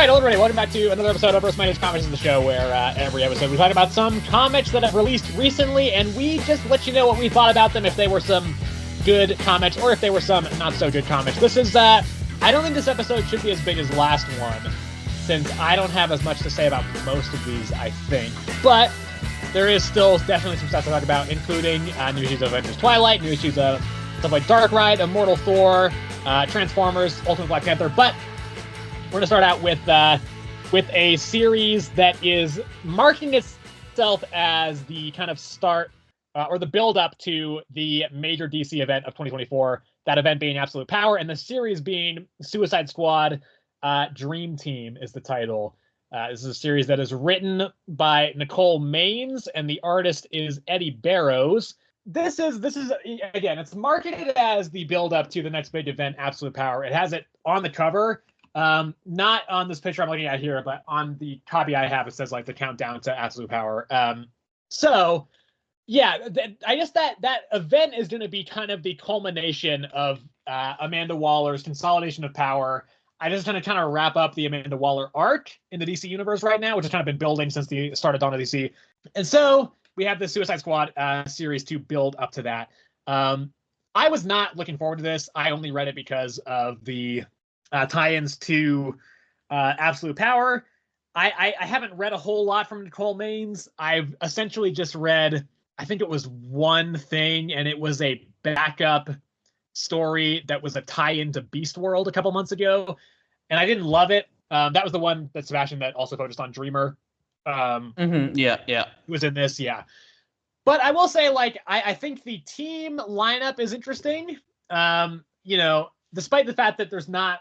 right, hello everybody. Welcome back to another episode of Earth's Mightiest Comics, the show where every episode we talk about some comics that have released recently, and we just let you know what we thought about them, if they were some good comics or if they were some not so good comics. This is, I don't think this episode should be as big as last one, since I don't have as much to say about most of these, I think. But there is still definitely some stuff to talk about, including new issues of Avengers Twilight, new issues of stuff like Dark Ride, Immortal Thor, Transformers, Ultimate Black Panther, but we're going to start out with a series that is marking itself as the kind of start or the build-up to the major DC event of 2024, that event being Absolute Power, and the series being Suicide Squad Dream Team is the title. This is a series that is written by Nicole Maines, and the artist is Eddie Barrows. This is again, it's marketed as the build-up to the next big event, Absolute Power. It has it on the cover. Not on this picture I'm looking at here, but on the copy I have, it says like the countdown to Absolute Power. So yeah, I guess that event is going to be kind of the culmination of Amanda Waller's consolidation of power. I just kind of wrap up the Amanda Waller arc in the DC universe right now, which has kind of been building since the start of Dawn of DC. And so we have the Suicide Squad series to build up to that. I was not looking forward to this. I only read it because of the tie-ins to Absolute Power. I haven't read a whole lot from Nicole Maines. I've essentially just read, I think it was one thing, and it was a backup story that was a tie-in to Beast World a couple months ago, and I didn't love it. That was the one that Sebastian that also focused on Dreamer. Yeah. Who was in this, yeah. But I will say, like, I think the team lineup is interesting. Despite the fact that there's not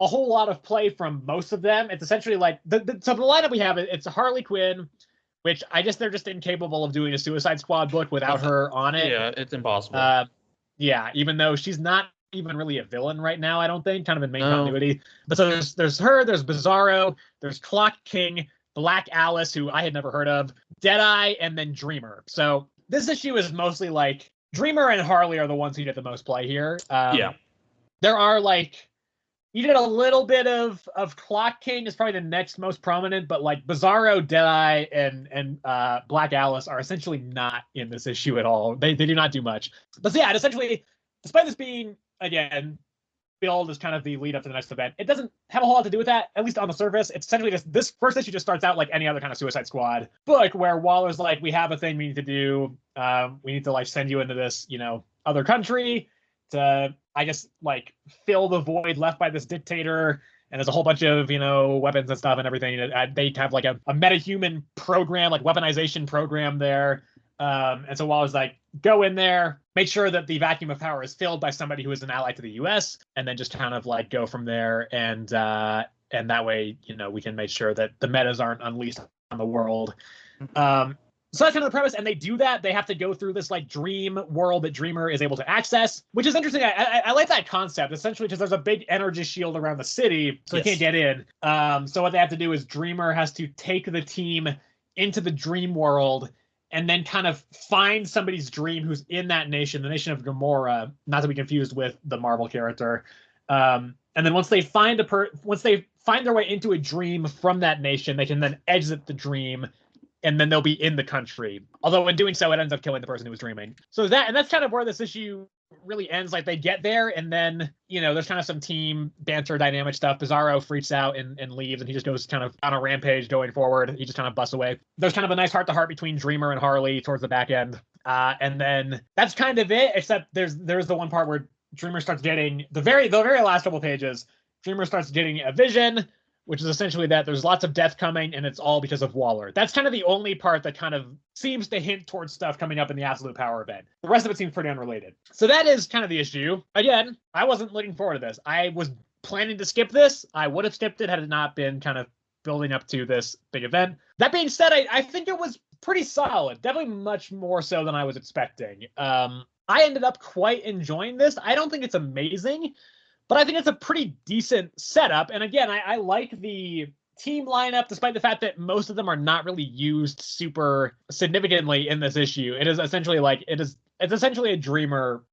a whole lot of play from most of them, it's essentially like so the lineup we have, it's Harley Quinn, which they're just incapable of doing a Suicide Squad book without her on it. Yeah, it's impossible. Yeah, even though she's not even really a villain right now, I don't think, kind of in main continuity. But so there's her, there's Bizarro, there's Clock King, Black Alice, who I had never heard of, Deadeye, and then Dreamer. So this issue is mostly like Dreamer and Harley are the ones who get the most play here. Yeah. There are like, you get a little bit of Clock King is probably the next most prominent, but like Bizarro, Deadeye, and Black Alice are essentially not in this issue at all. They do not do much. But so yeah, essentially, despite this being, again, billed as kind of the lead up to the next event, it doesn't have a whole lot to do with that, at least on the surface. It's essentially just, this first issue just starts out like any other kind of Suicide Squad book, where Waller's like, we have a thing we need to do. We need to like send you into this, other country to, I guess, like fill the void left by this dictator. And there's a whole bunch of, weapons and stuff and everything. They have like a metahuman program, like weaponization program there. And so Waller's like, go in there, make sure that the vacuum of power is filled by somebody who is an ally to the US, and then just kind of like go from there. And that way, we can make sure that the metas aren't unleashed on the world. So that's kind of the premise, and they do that. They have to go through this like dream world that Dreamer is able to access, which is interesting. I like that concept, essentially, because there's a big energy shield around the city, so they can't get in. So what they have to do is Dreamer has to take the team into the dream world and then kind of find somebody's dream who's in that nation, the nation of Gamora, not to be confused with the Marvel character. And then once they find their way into a dream from that nation, they can then exit the dream, and then they'll be in the country. Although in doing so, it ends up killing the person who was dreaming. So that's kind of where this issue really ends. Like, they get there, and then, there's kind of some team banter dynamic stuff. Bizarro freaks out and leaves, and he just goes kind of on a rampage going forward. He just kind of busts away. There's kind of a nice heart-to-heart between Dreamer and Harley towards the back end. And then that's kind of it, except there's the one part where Dreamer starts getting, the very last couple pages, Dreamer starts getting a vision, which is essentially that there's lots of death coming, and it's all because of Waller. That's kind of the only part that kind of seems to hint towards stuff coming up in the Absolute Power event. The rest of it seems pretty unrelated. So that is kind of the issue. Again, I wasn't looking forward to this. I was planning to skip this. I would have skipped it had it not been kind of building up to this big event. That being said, I think it was pretty solid. Definitely much more so than I was expecting. I ended up quite enjoying this. I don't think it's amazing, but I think it's a pretty decent setup. And again, I like the team lineup, despite the fact that most of them are not really used super significantly in this issue. It is essentially like, it's essentially a Dreamer,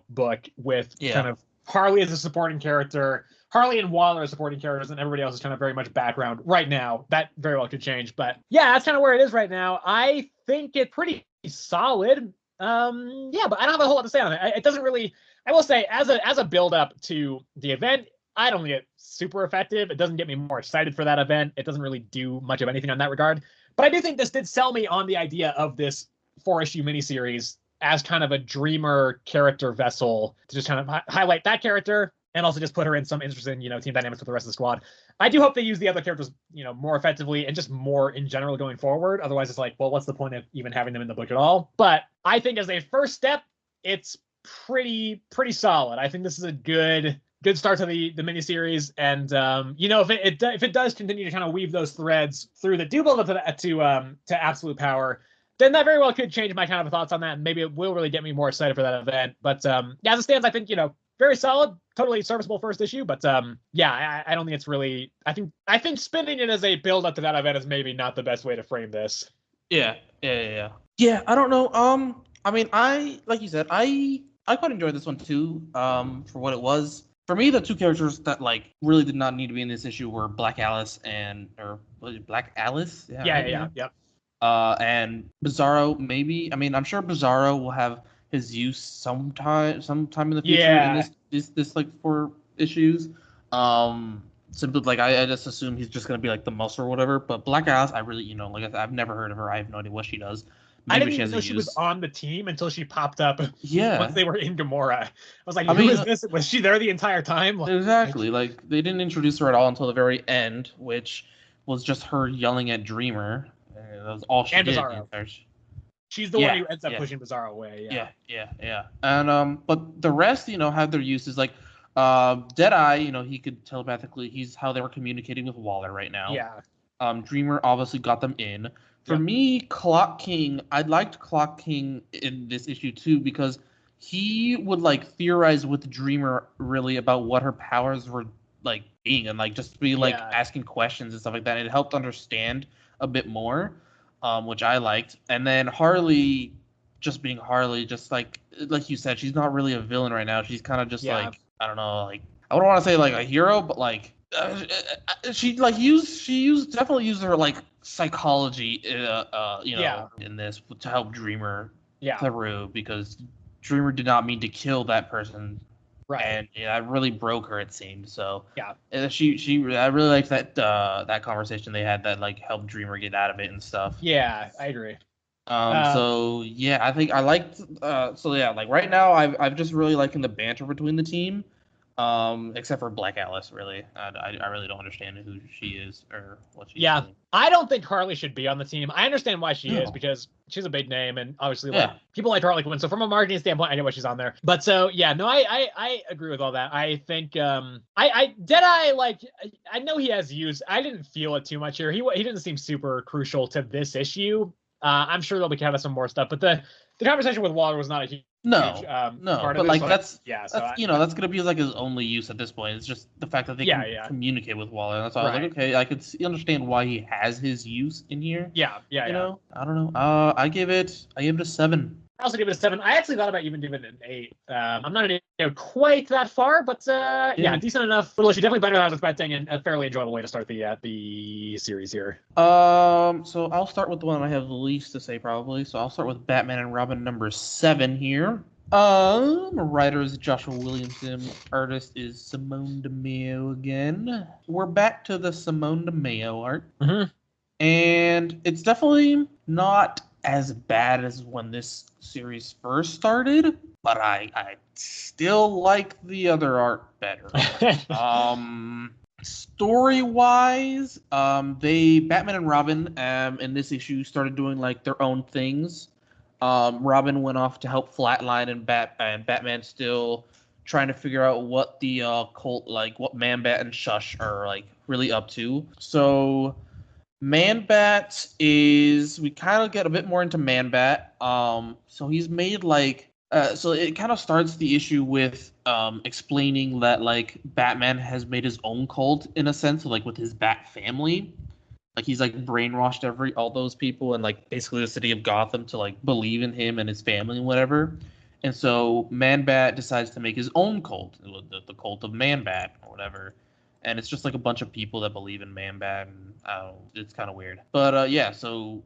book with kind of Harley as a supporting character, Harley and Waller are supporting characters, and everybody else is kind of very much background right now. That very well could change, but yeah, that's kind of where it is right now. I think it's pretty solid. Yeah, but I don't have a whole lot to say on it. It doesn't really. I will say, as a build up to the event, I don't think it's super effective. It doesn't get me more excited for that event. It doesn't really do much of anything on that regard. But I do think this did sell me on the idea of this 4-issue miniseries as kind of a Dreamer character vessel to just kind of highlight that character and also just put her in some interesting, team dynamics with the rest of the squad. I do hope they use the other characters, more effectively and just more in general going forward. Otherwise, it's like, well, what's the point of even having them in the book at all? But I think as a first step, it's pretty solid. I think this is a good start to the miniseries, and if it does continue to kind of weave those threads through that do build up to Absolute Power, then that very well could change my kind of thoughts on that, and maybe it will really get me more excited for that event. But as it stands, I think very solid, totally serviceable first issue. But I don't think it's really. I think spinning it as a build up to that event is maybe not the best way to frame this. Yeah. I don't know. I mean, like you said, I quite enjoyed this one too, for what it was. For me, the two characters that really did not need to be in this issue were Black Alice or was it Black Alice? Yeah. And Bizarro, maybe. I mean, I'm sure Bizarro will have his use sometime in the future in this 4 issues. Simply I just assume he's just gonna be the muscle or whatever. But Black Alice, I really, I've never heard of her. I have no idea what she does. Maybe I didn't even know she was on the team until she popped up. Yeah. Once they were in Gamora, I was like, "Who is this? Was she there the entire time?" Exactly. They didn't introduce her at all until the very end, which was just her yelling at Dreamer. That was all she did. Bizarro. She's the one who ends up pushing Bizarro away. Yeah. And but the rest, had their uses. Deadeye, he could telepathically. He's how they were communicating with Waller right now. Yeah. Dreamer obviously got them in. For me, Clock King, I liked Clock King in this issue too because he would theorize with Dreamer really about what her powers were being and just be asking questions and stuff like that. It helped understand a bit more, which I liked. And then Harley, just being Harley, just like you said, she's not really a villain right now. She's kind of just I don't know, I wouldn't want to say a hero, but she definitely used her psychology in this to help Dreamer through, because Dreamer did not mean to kill that person, right? And it really broke her, it seemed. So I really liked that conversation they had that helped Dreamer get out of it and stuff. Yeah, I agree. I think I liked right now I've just really liking the banter between the team. Except for Black Alice, really. I really don't understand who she is or what she's doing. I don't think Harley should be on the team. I understand why she is, because she's a big name, and obviously people like Harley Quinn. So from a marketing standpoint, I know why she's on there. But I agree with all that. I think Deadeye, I know he has use. I didn't feel it too much here. He didn't seem super crucial to this issue. I'm sure there'll be kind of some more stuff, but the conversation with Waller was not a huge part of it. That's gonna be his only use at this point. It's just the fact that they can communicate with Waller. That's why I was okay, I could understand why he has his use in here. Yeah. I don't know. I give it a 7. I also give it a 7. I actually thought about even giving it an 8. I'm not quite that far, but decent enough. Little issue, definitely better than I was expecting, and a fairly enjoyable way to start the series here. So I'll start with the one I have the least to say probably. So I'll start with Batman and Robin number 7 here. Writer is Joshua Williamson. Artist is Simone DeMeo again. We're back to the Simone DeMeo art, and it's definitely not as bad as when this series first started, but I still like the other art better. Story-wise, Batman and Robin in this issue started doing their own things. Robin went off to help Flatline, and Batman still trying to figure out what the cult, what Man-Bat and Shush are really up to. So Man-Bat is, we kind of get a bit more into Man-Bat. So he's made so it kind of starts the issue with explaining that Batman has made his own cult in a sense, with his Bat family. He's brainwashed all those people and basically the city of Gotham to believe in him and his family and whatever. And so Man-Bat decides to make his own cult, the cult of Man-Bat or whatever. And it's just like a bunch of people that believe in Man-Bat, and I don't know, it's kind of weird. But yeah, so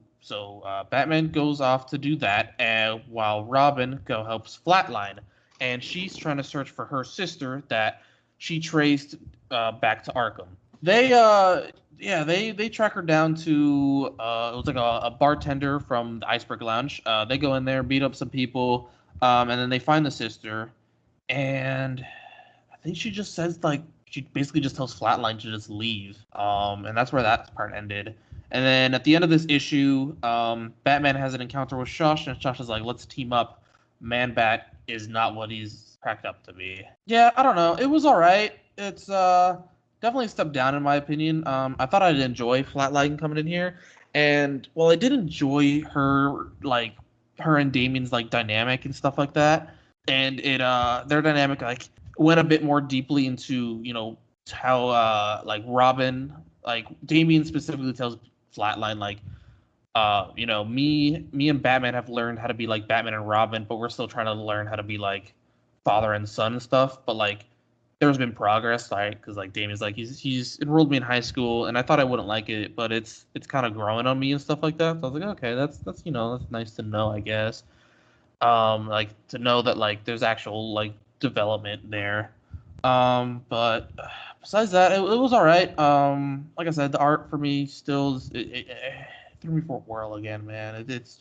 Batman goes off to do that, and while Robin helps Flatline, and she's trying to search for her sister that she traced back to Arkham. They track her down to it was like a bartender from the Iceberg Lounge. They go in there, beat up some people, and then they find the sister, and I think she just says like she basically just tells Flatline to just leave. And that's where that part ended. And then at the end of this issue, Batman has an encounter with Shush, and Shush is like, let's team up. Man-Bat is not what he's cracked up to be. Yeah, I don't know. It was all right. It's definitely a step down in my opinion. I thought I'd enjoy Flatline coming in here. And while I did enjoy her and Damian's like dynamic and stuff like that, and it their dynamic like went a bit more deeply into, you know, how like Robin, like Damian specifically tells Flatline like, you know, me and Batman have learned how to be like Batman and Robin, but we're still trying to learn how to be like father and son and stuff. But like there's been progress, right? Because like Damian's like he's enrolled me in high school, and I thought I wouldn't like it, but it's kind of growing on me and stuff like that. So I was like, okay, that's you know, that's nice to know, I guess. Like to know that like there's actual like development there. But besides that, it was all right. Like I said, the art for me still it threw me for a whirl again, man. It's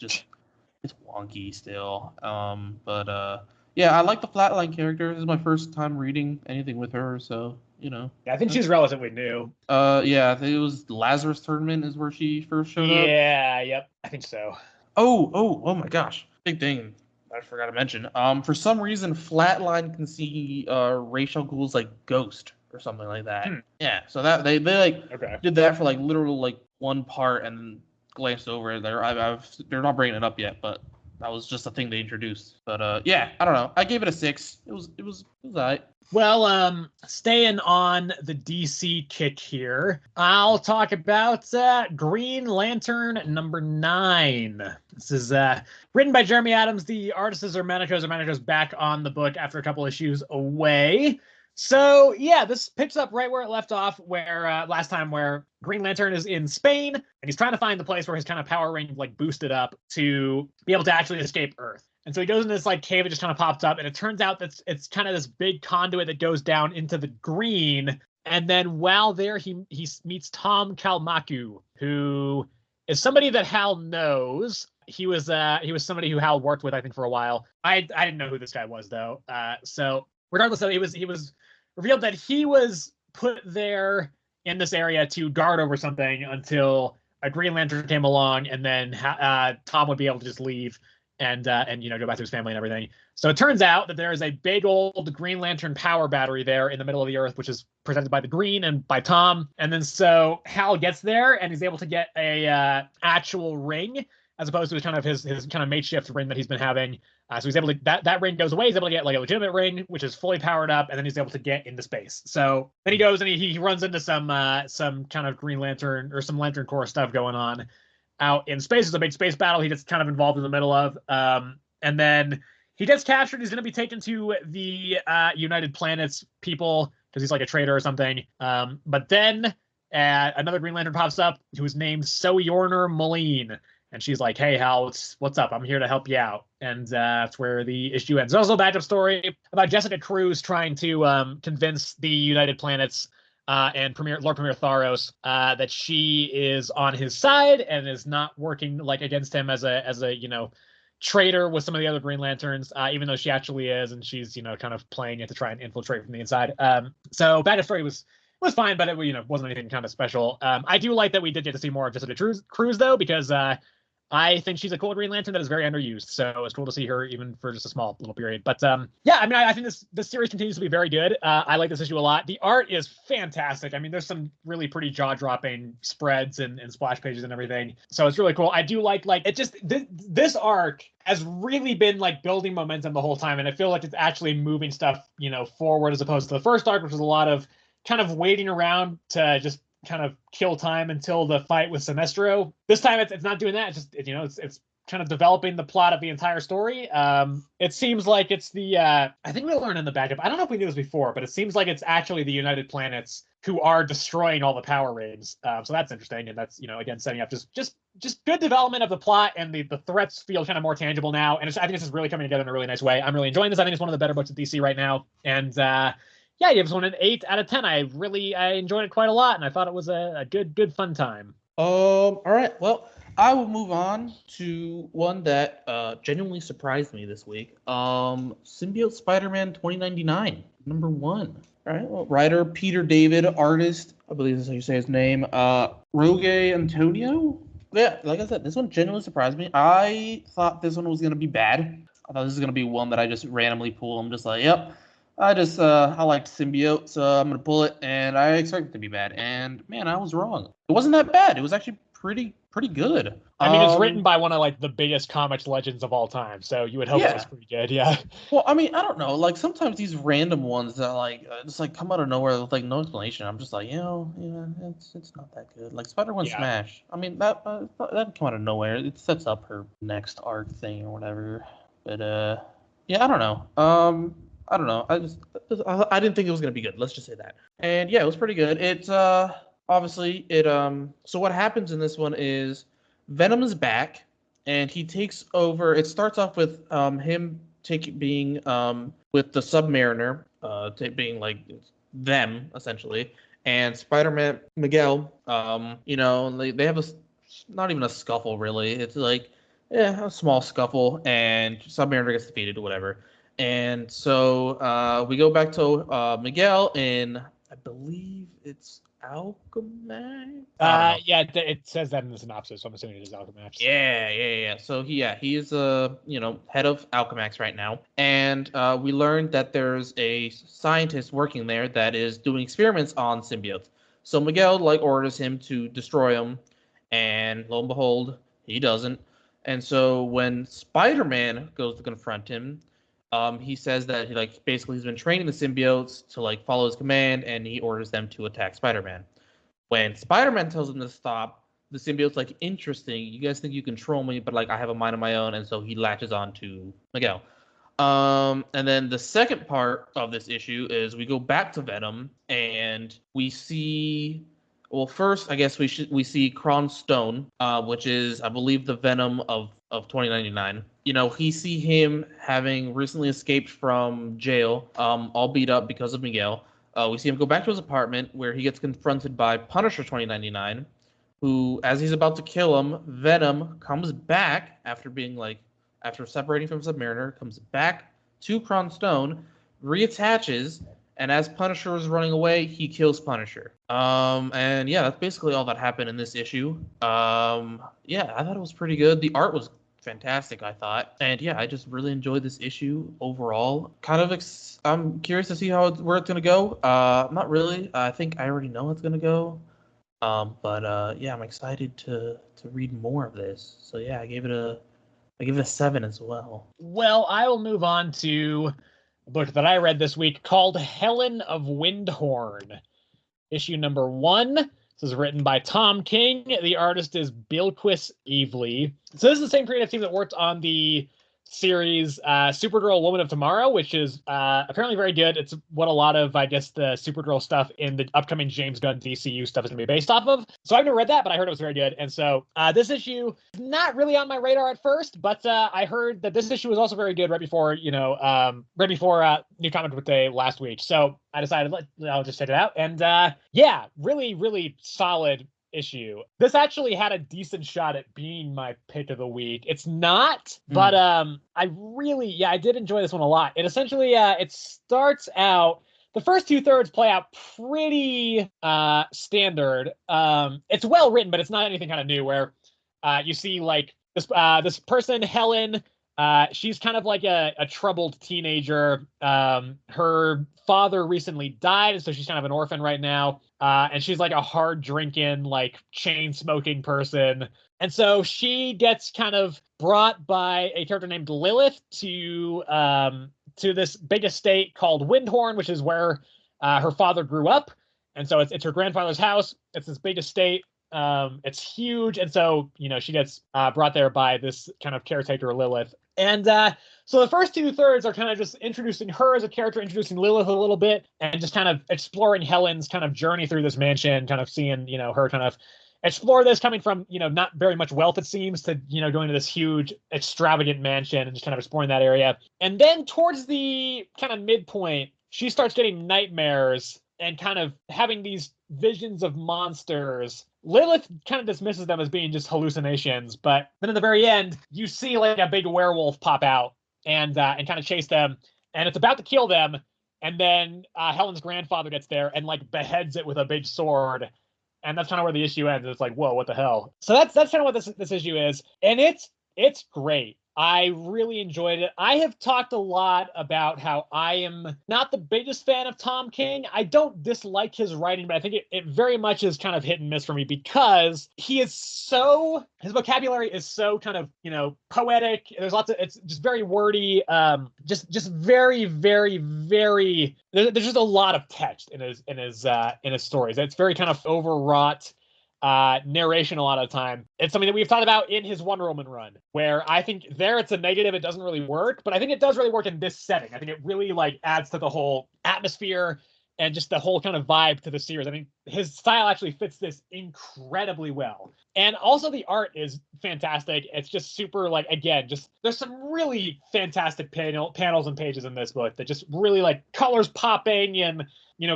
wonky still. But yeah, I like the Flatline character. This is my first time reading anything with her, so you know. Yeah, I think she's relatively new. Yeah, I think it was Lazarus Tournament is where she first showed up. Yeah, yep, I think so. Oh my gosh, big thing. I forgot to mention. For some reason, Flatline can see Rachel Ghoul's like ghost or something like that. Yeah, so that they like did that for like literal like one part and then glanced over it. They're not bringing it up yet, but that was just a thing they introduced. But yeah, I don't know. I gave it a 6. It was alright. Well, staying on the DC kick here, I'll talk about Green Lantern number 9. This is written by Jeremy Adams. The artist is Hermanatos back on the book after a couple issues away. So yeah, this picks up right where it left off, where last time, where Green Lantern is in Spain and he's trying to find the place where his kind of power ring like boosted up to be able to actually escape Earth. And so he goes in this like cave, it just kind of pops up, and it turns out that it's kind of this big conduit that goes down into the green. And then while there, he meets Tom Kalmaku, who is somebody that Hal knows. He was somebody who Hal worked with, I think, for a while. I didn't know who this guy was though. So regardless of it, he was revealed that he was put there in this area to guard over something until a Green Lantern came along, and then Tom would be able to just leave and you know, go back to his family and everything. So it turns out that there is a big old Green Lantern power battery there in the middle of the Earth, which is presented by the Green and by Tom. And then so Hal gets there and he's able to get a actual ring, as opposed to his kind of makeshift ring that he's been having. So he's able to, that ring goes away. He's able to get like a legitimate ring, which is fully powered up, and then he's able to get into space. So then he goes and he runs into some kind of Green Lantern or some Lantern Corps stuff going on out in space. It's a big space battle he gets kind of involved in the middle of. And then he gets captured. He's going to be taken to the United Planets people because he's like a traitor or something. But then another Green Lantern pops up who is named Sojourner Moline. And she's like, hey, Hal, what's up? I'm here to help you out. And that's where the issue ends. There's also a backup story about Jessica Cruz trying to convince the United Planets and Lord Premier Tharos that she is on his side and is not working like against him as a you know, traitor with some of the other Green Lanterns, even though she actually is, and she's, you know, kind of playing it to try and infiltrate from the inside. So backup story was fine, but it, you know, wasn't anything kind of special. I do like that we did get to see more of Jessica Cruz though, because I think she's a cool Green Lantern that is very underused. So it's cool to see her even for just a small little period. But yeah, I mean, I think this series continues to be very good. I like this issue a lot. The art is fantastic. I mean, there's some really pretty jaw-dropping spreads and splash pages and everything. So it's really cool. I do like it just, this arc has really been like building momentum the whole time. And I feel like it's actually moving stuff, you know, forward, as opposed to the first arc, which was a lot of kind of waiting around to just kind of kill time until the fight with Sinestro. This time it's not doing that. It's just, you know, it's kind of developing the plot of the entire story. It seems like it's the I think we learned in the backup. I don't know if we knew this before, but it seems like it's actually the United Planets who are destroying all the power rings. So that's interesting, and that's, again, setting up just good development of the plot, and the threats feel kind of more tangible now. And I think this is really coming together in a really nice way. I'm really enjoying this. I think it's one of the better books of DC right now. And yeah, I gave this one an 8 out of 10. I enjoyed it quite a lot, and I thought it was a good fun time. All right. Well, I will move on to one that genuinely surprised me this week. Symbiote Spider-Man 2099, number 1. All right. Well, writer Peter David, artist, I believe that's how you say his name, Rogue Antonio. Yeah, like I said, this one genuinely surprised me. I thought this one was gonna be bad. I thought this was gonna be one that I just randomly pull. I'm just like, yep. I liked Symbiote, so I'm gonna pull it, and I expected it to be bad. And man, I was wrong. It wasn't that bad. It was actually pretty good. I mean, it's written by one of the biggest comics legends of all time, so you would hope it was pretty good. Yeah. Well, I mean, I don't know. Sometimes these random ones that just come out of nowhere with no explanation. I'm just like, it's not that good. Like Spider-Gwen Smash. I mean, that came out of nowhere. It sets up her next arc thing or whatever. But yeah, I don't know. I don't know. I didn't think it was gonna be good. Let's just say that. And yeah, it was pretty good. It's obviously it so what happens in this one is Venom is back and he takes over. It starts off with him being with the Submariner, being like them essentially, and Spider-Man Miguel. They have not even a scuffle really. It's like a small scuffle, and Submariner gets defeated or whatever. And so we go back to Miguel in, I believe it's Alchemax. Yeah, it says that in the synopsis, so I'm assuming it is Alchemax. Yeah. So he is head of Alchemax right now, and we learned that there's a scientist working there that is doing experiments on symbiotes. So Miguel orders him to destroy them, and lo and behold, he doesn't. And so when Spider-Man goes to confront him, he says that basically he's been training the symbiotes to follow his command, and he orders them to attack Spider-Man. When Spider-Man tells him to stop, the symbiote's interesting. You guys think you control me, but I have a mind of my own, and so he latches on to Miguel. And then the second part of this issue is we go back to Venom, and we see. Well, first I guess we see Kron Stone, which is I believe the Venom of 2099. He see him having recently escaped from jail, all beat up because of Miguel. We see him go back to his apartment where he gets confronted by Punisher 2099, who, as he's about to kill him, Venom comes back after after separating from Submariner, comes back to Kron Stone, reattaches, and as Punisher is running away, he kills Punisher. And yeah, that's basically all that happened in this issue. Yeah, I thought it was pretty good. The art was fantastic, I thought. And yeah, I just really enjoyed this issue overall. I'm curious to see where it's gonna go. Not really. I think I already know how it's gonna go. But yeah, I'm excited to read more of this. So yeah, I give it a 7 as well. Well, I will move on to a book that I read this week called Helen of Wyndhorn, issue number 1. This is written by Tom King. The artist is Bilquis Evely. So this is the same creative team that worked on the series Supergirl Woman of Tomorrow, which is apparently very good. It's what a lot of, I guess, the Supergirl stuff in the upcoming James Gunn DCU stuff is going to be based off of. So I've never read that, but I heard it was very good. And so this issue is not really on my radar at first, but I heard that this issue was also very good right before New Comic Book Day last week. So I decided I'll just check it out. And yeah, really, really solid issue. This actually had a decent shot at being my pick of the week. It's not, but I did enjoy this one a lot. It essentially it starts out, the first 2/3 play out pretty standard. It's well written, but it's not anything kind of new, where you see this person, Helen. She's kind of like a troubled teenager. Her father recently died, and so she's kind of an orphan right now. And she's a hard drinking, chain smoking person. And so she gets kind of brought by a character named Lilith to this big estate called Wyndhorn, which is where her father grew up. And so it's her grandfather's house. It's this big estate. It's huge, and so she gets brought there by this kind of caretaker Lilith. And so the first 2/3 are kind of just introducing her as a character, introducing Lilith a little bit, and just kind of exploring Helen's kind of journey through this mansion, kind of seeing her kind of explore this, coming from not very much wealth, it seems, to going to this huge extravagant mansion and just kind of exploring that area. And then towards the kind of midpoint, she starts getting nightmares and kind of having these visions of monsters. Lilith kind of dismisses them as being just hallucinations, but then at the very end, you see like a big werewolf pop out and kind of chase them, and it's about to kill them, and then Helen's grandfather gets there and like beheads it with a big sword, and that's kind of where the issue ends. It's like, whoa, what the hell? So that's kind of what this issue is, and it's great. I really enjoyed it. I have talked a lot about how I am not the biggest fan of Tom King. I don't dislike his writing, but I think it very much is kind of hit and miss for me because his vocabulary is so kind of, poetic. There's lots of, it's just very wordy, just very, very, very, there's just a lot of text in his stories. It's very kind of overwrought narration a lot of the time. It's something that we've thought about in his Wonder Woman run, where I think there it's a negative, it doesn't really work, but I think it does really work in this setting. I think it really like adds to the whole atmosphere and just the whole kind of vibe to the series. I mean, his style actually fits this incredibly well. And also the art is fantastic. It's just super, like, again, just there's some really fantastic panels and pages in this book that just really like colors popping and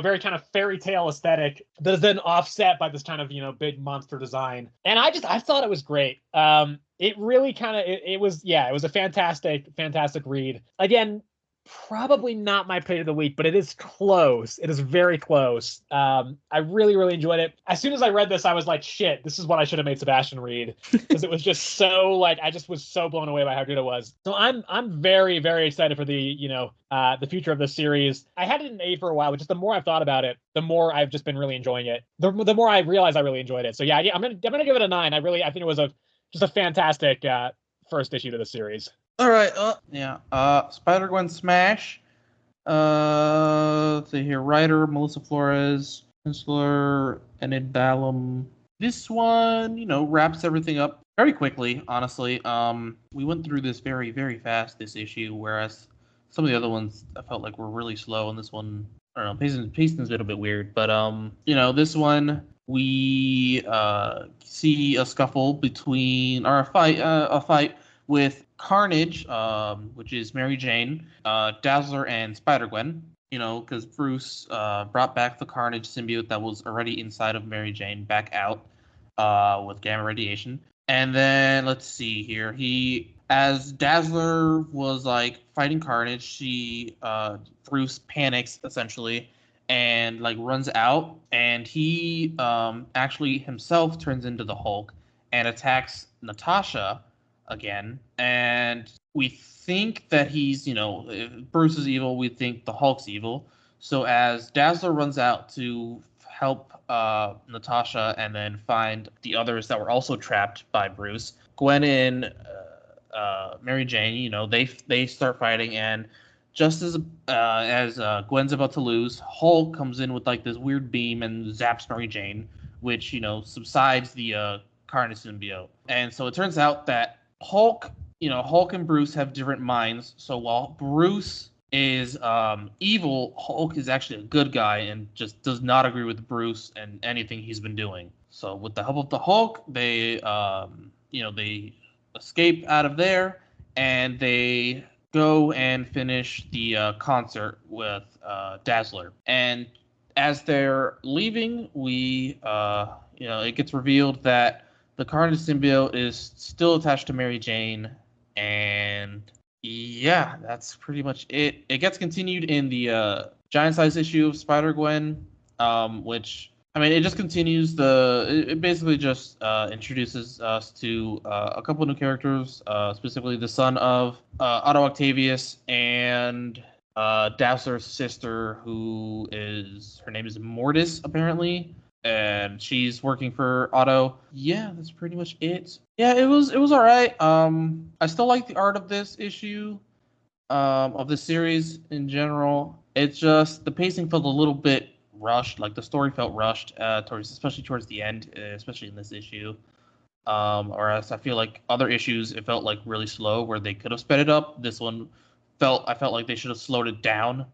very kind of fairy tale aesthetic that is then offset by this kind of, big monster design. And I thought it was great. It really kind of, it was a fantastic read. Again, probably not my pick of the week, but it is close. It is very close. I really, really enjoyed it. As soon as I read this, I was like, shit, this is what I should have made Sebastian read, because it was just so like, I just was so blown away by how good it was. So I'm very, very excited for the future of this series. I had it in A for a while, but just the more I've thought about it, the more I've just been really enjoying it. The more I realize I really enjoyed it. So yeah, I'm gonna give it a 9. I think it was just a fantastic first issue to the series. All right. Spider-Gwen Smash. Let's see here. Writer Melissa Flores, penciler Enid Ballum. This one, wraps everything up very quickly. Honestly, we went through this very, very fast this issue, whereas some of the other ones I felt like were really slow, and this one, I don't know, pacing's a bit weird. But this one we see a scuffle between, or a fight with Carnage, which is Mary Jane, Dazzler, and Spider-Gwen. Because Bruce brought back the Carnage symbiote that was already inside of Mary Jane back out with gamma radiation. And then let's see here. As Dazzler was like fighting Carnage, Bruce panics essentially and like runs out, and he actually himself turns into the Hulk and attacks Natasha again. And we think that he's, if Bruce is evil, we think the Hulk's evil. So as Dazzler runs out to help Natasha and then find the others that were also trapped by Bruce, Gwen and Mary Jane, they start fighting, and just as Gwen's about to lose, Hulk comes in with like this weird beam and zaps Mary Jane, which subsides the Carnage symbiote. And so it turns out that Hulk and Bruce have different minds. So while Bruce is evil, Hulk is actually a good guy and just does not agree with Bruce and anything he's been doing. So with the help of the Hulk, they they escape out of there, and they go and finish the concert with Dazzler. And as they're leaving, it gets revealed that the Carnage symbiote is still attached to Mary Jane, and yeah, that's pretty much it. It gets continued in the giant-size issue of Spider-Gwen, which, it just continues it basically just introduces us to a couple new characters, specifically the son of Otto Octavius and Dazzler's sister, her name is Mortis, apparently. And she's working for Otto. Yeah, that's pretty much it. Yeah, it was all right. I still like the art of this issue, of the series in general. It's just the pacing felt a little bit rushed. Like the story felt rushed, especially towards the end, especially in this issue. Whereas I feel like other issues, it felt like really slow where they could have sped it up. This one I felt like they should have slowed it down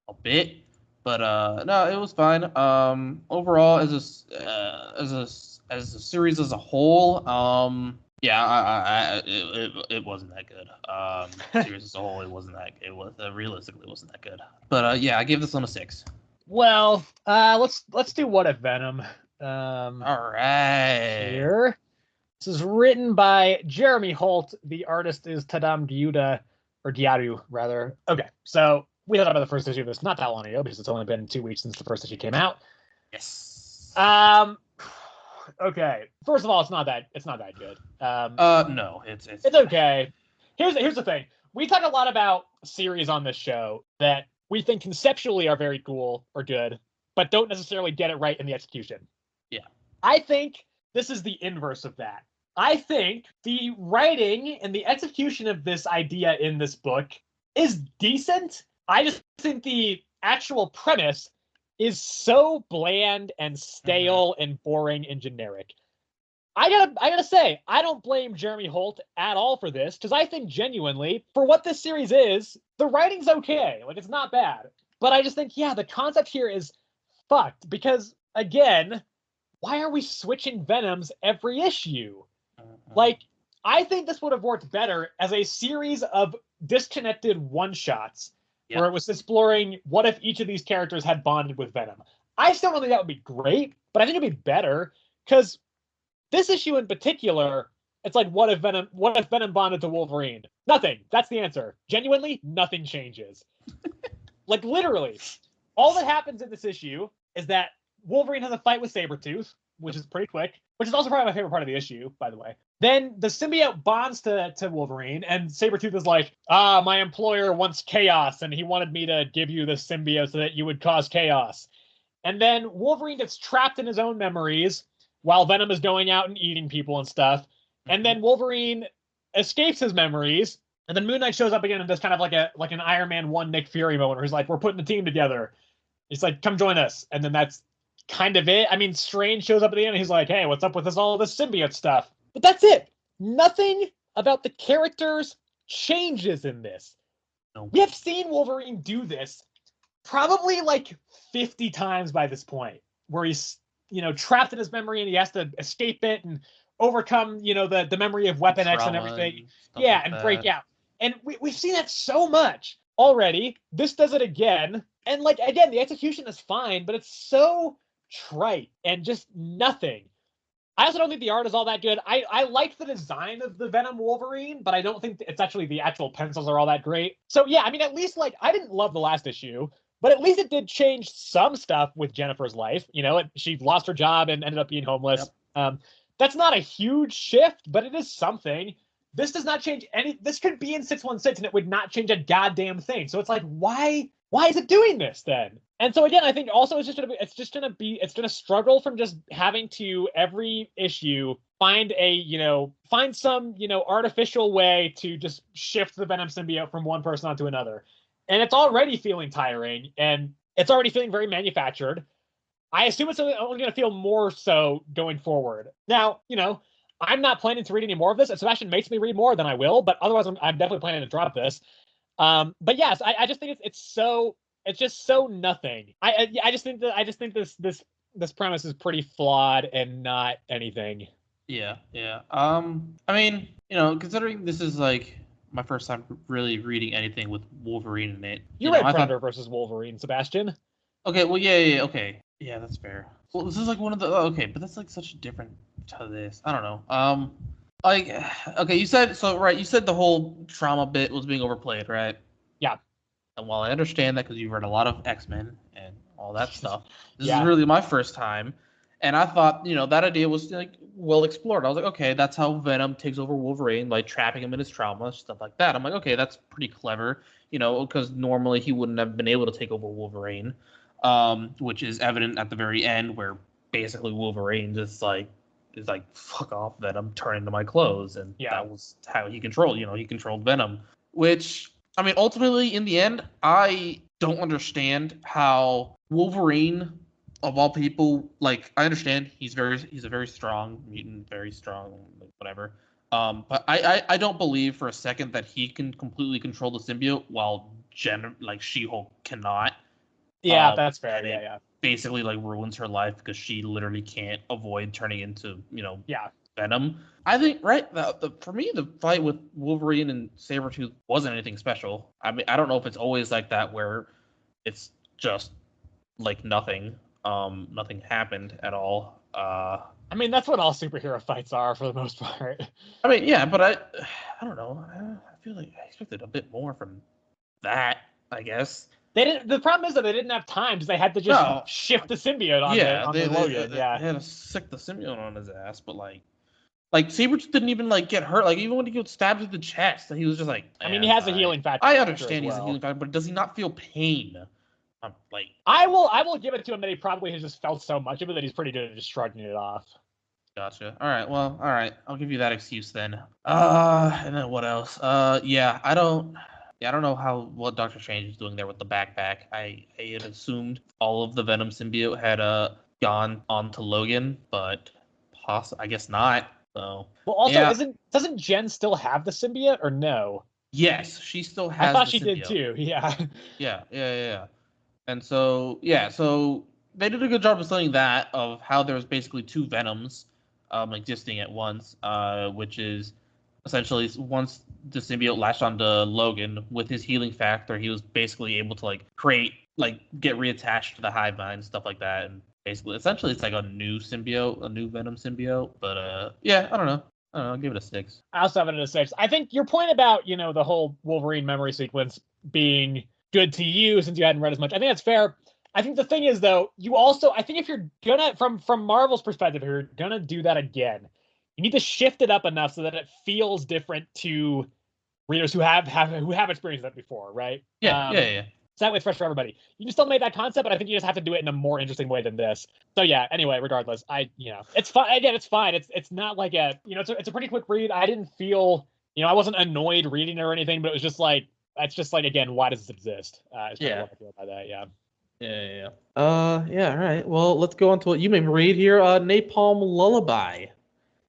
a bit. But no, it was fine. Overall, as a series as a whole, yeah, it wasn't that good. Series as a whole, realistically wasn't that good. But yeah, I gave this one a 6. Well, let's do What If Venom. All right. Here. This is written by Jeremy Holt. The artist is Tadam Diaru, rather. Okay, so we thought about the first issue of this not that long ago because it's only been 2 weeks since the first issue came out. Yes. Okay. First of all, it's not that good. No, it's okay. Here's the thing. We talk a lot about series on this show that we think conceptually are very cool or good, but don't necessarily get it right in the execution. Yeah. I think this is the inverse of that. I think the writing and the execution of this idea in this book is decent. I just think the actual premise is so bland and stale and boring and generic. I gotta say, I don't blame Jeremy Holt at all for this, because I think genuinely, for what this series is, the writing's okay. Like, it's not bad. But I just think, yeah, the concept here is fucked, because, again, why are we switching Venoms every issue? Like, I think this would have worked better as a series of disconnected one-shots where it was exploring what if each of these characters had bonded with Venom. I still don't think that would be great, but I think it'd be better, because this issue in particular, it's like, what if Venom bonded to Wolverine? Nothing. That's the answer. Genuinely, nothing changes. Like, literally, all that happens in this issue is that Wolverine has a fight with Sabretooth, which is pretty quick, which is also probably my favorite part of the issue, by the way. Then the symbiote bonds to Wolverine, and Sabretooth is like, my employer wants chaos, and he wanted me to give you the symbiote so that you would cause chaos. And then Wolverine gets trapped in his own memories while Venom is going out and eating people and stuff. And then Wolverine escapes his memories, and then Moon Knight shows up again and does kind of like an Iron Man 1 Nick Fury moment where he's like, we're putting the team together. He's like, come join us. And then that's kind of it. I mean, Strange shows up at the end and he's like, hey, what's up with all this symbiote stuff? But that's it. Nothing about the characters changes in this. No. We have seen Wolverine do this probably like 50 times by this point, where he's, trapped in his memory and he has to escape it and overcome, the memory of Weapon X and everything. Yeah, and break out. And we've seen that so much already. This does it again. And again, the execution is fine, but it's so trite and just nothing. I also don't think the art is all that good. I like the design of the Venom Wolverine, but I don't think it's actually the actual pencils are all that great. So yeah, I mean, at least I didn't love the last issue, but at least it did change some stuff with Jennifer's life. She lost her job and ended up being homeless. Yep. That's not a huge shift, but it is something. This does not change any. This could be in 616 and it would not change a goddamn thing. So it's like, why is it doing this then? And so again, I think also it's gonna struggle from just having to every issue find some artificial way to just shift the Venom symbiote from one person onto another. And it's already feeling tiring, and it's already feeling very manufactured. I assume it's only going to feel more so going forward. Now, I'm not planning to read any more of this. If Sebastian makes me read more, then I will. But otherwise, I'm definitely planning to drop this. But yes, I just think it's just so nothing. I just think this premise is pretty flawed and not anything. Yeah. I mean, considering this is my first time really reading anything with Wolverine in it. You read Predator versus Wolverine, Sebastian. Okay, well, yeah, okay. Yeah, that's fair. Well, this is one of the... Okay, but that's such a different to this. I don't know. Okay, you said the whole trauma bit was being overplayed, right? Yeah. And while I understand that because you've read a lot of X-Men and all that stuff, this is really my first time. And I thought, that idea was well explored. I was like, okay, that's how Venom takes over Wolverine, trapping him in his trauma, stuff like that. I'm like, okay, that's pretty clever, because normally he wouldn't have been able to take over Wolverine, which is evident at the very end where basically Wolverine just is fuck off, Venom, turn into my clothes, and that was how he controlled Venom. Which, I mean, ultimately in the end, I don't understand how Wolverine of all people, like I understand he's a very strong mutant, very strong, like, whatever. But I don't believe for a second that he can completely control the symbiote while like She-Hulk cannot. Yeah, that's fair. And it basically like ruins her life because she literally can't avoid turning into Venom. I think for me the fight with Wolverine and Sabretooth wasn't anything special. I mean, I don't know if it's always like that where it's just like nothing. Nothing happened at all. I mean, that's what all superhero fights are for the most part. I mean, yeah, but I don't know. I feel like I expected a bit more from that, I guess. They didn't. The problem is that they didn't have time because they had to just shift the symbiote on the Logan. They had to sick the symbiote on his ass, but like Sabretooth didn't even like get hurt. Like even when he got stabbed in the chest, he was just like. I mean, he has a healing factor. I understand he's a healing factor, but does he not feel pain? Like I will give it to him that he probably has just felt so much of it that he's pretty good at just shrugging it off. Gotcha. All right. Well, all right. I'll give you that excuse then. And then what else? Yeah, I don't know what Doctor Strange is doing there with the backpack. I had assumed all of the Venom symbiote had gone on to Logan, but I guess not. So. Well, also, doesn't Jen still have the symbiote or no? Yes, she still has. I thought she did too. Yeah. Yeah. And so they did a good job of saying that of how there's basically two Venoms existing at once, which is essentially once the symbiote latched onto Logan with his healing factor, he was basically able to like create get reattached to the hive mind, stuff like that, and basically essentially it's like a new symbiote, a new Venom symbiote. But yeah, I don't know. I'll give it a 6. I also have it at a 6. I think your point about the whole Wolverine memory sequence being good to you since you hadn't read as much, I think that's fair. I think the thing is, though, I think if you're gonna, from Marvel's perspective, if you're gonna do that again, you need to shift it up enough so that it feels different to readers who have experienced that before, right? Yeah. So that way it's fresh for everybody. You can still make that concept, but I think you just have to do it in a more interesting way than this. So yeah, anyway, regardless, it's fine. Again, it's fine. It's not like it's a pretty quick read. I didn't feel, I wasn't annoyed reading it or anything, but it was just like, again, why does this exist? It's kind of what I feel about that, yeah. Yeah. All right. Well, let's go on to what you may read here. Napalm Lullaby.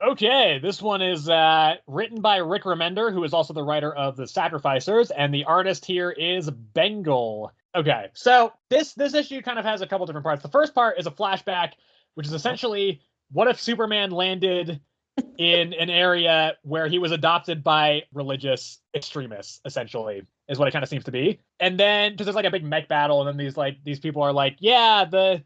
Okay, this one is written by Rick Remender, who is also the writer of The Sacrificers, and the artist here is Bengal. Okay, so this issue kind of has a couple different parts. The first part is a flashback, which is essentially what if Superman landed in an area where he was adopted by religious extremists, essentially, is what it kind of seems to be. And then, because there's like a big mech battle, and then these people are like, yeah, the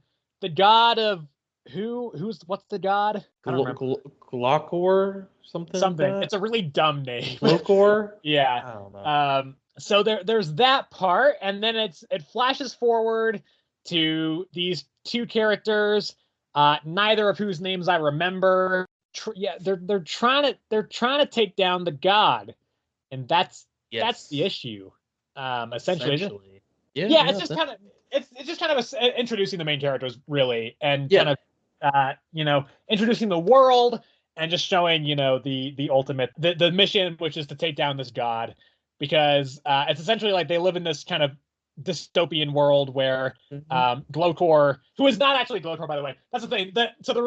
god of what's the god? Glokor? Something. It's a really dumb name. Glokor? Yeah. I don't know. So there's that part, and then it flashes forward to these two characters, neither of whose names I remember. They're trying to take down the god, and that's the issue. Essentially. Yeah, it's just kind of introducing the main characters, really, and kind of introducing the world and just showing the ultimate the mission, which is to take down this god, because it's essentially like they live in this kind of dystopian world where Glokor, who is not actually Glokor, by the way, that's the thing. So the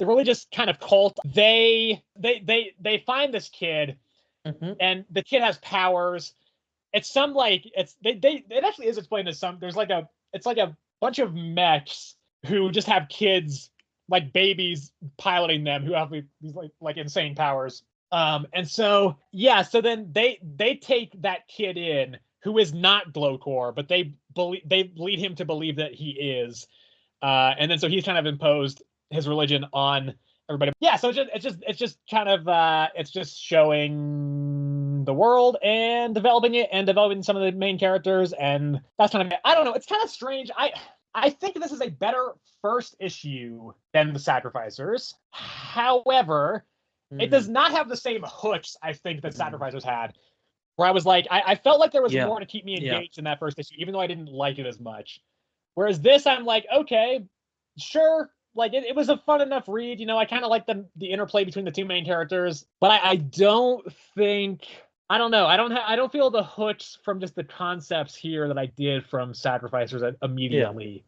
religious kind of cult, they find this kid, and the kid has powers. It's some like it actually is explained as some. There's like a bunch of mechs who just have kids, like babies, piloting them, who have these like insane powers. And so then they take that kid in, who is not Glokor, but they lead him to believe that he is, and then so he's kind of imposed his religion on everybody. Yeah, so it's just kind of it's just showing the world and developing some of the main characters, and that's kind of, I don't know, it's kind of strange. I think this is a better first issue than The Sacrificers. However, it does not have the same hooks I think that Sacrificers had, where I was like, I felt like there was more to keep me engaged in that first issue, even though I didn't like it as much. Whereas this, I'm like, okay, sure, like it was a fun enough read. I kind of like the interplay between the two main characters, but I don't think, I don't know, I don't feel the hooks from just the concepts here that I did from Sacrificers immediately.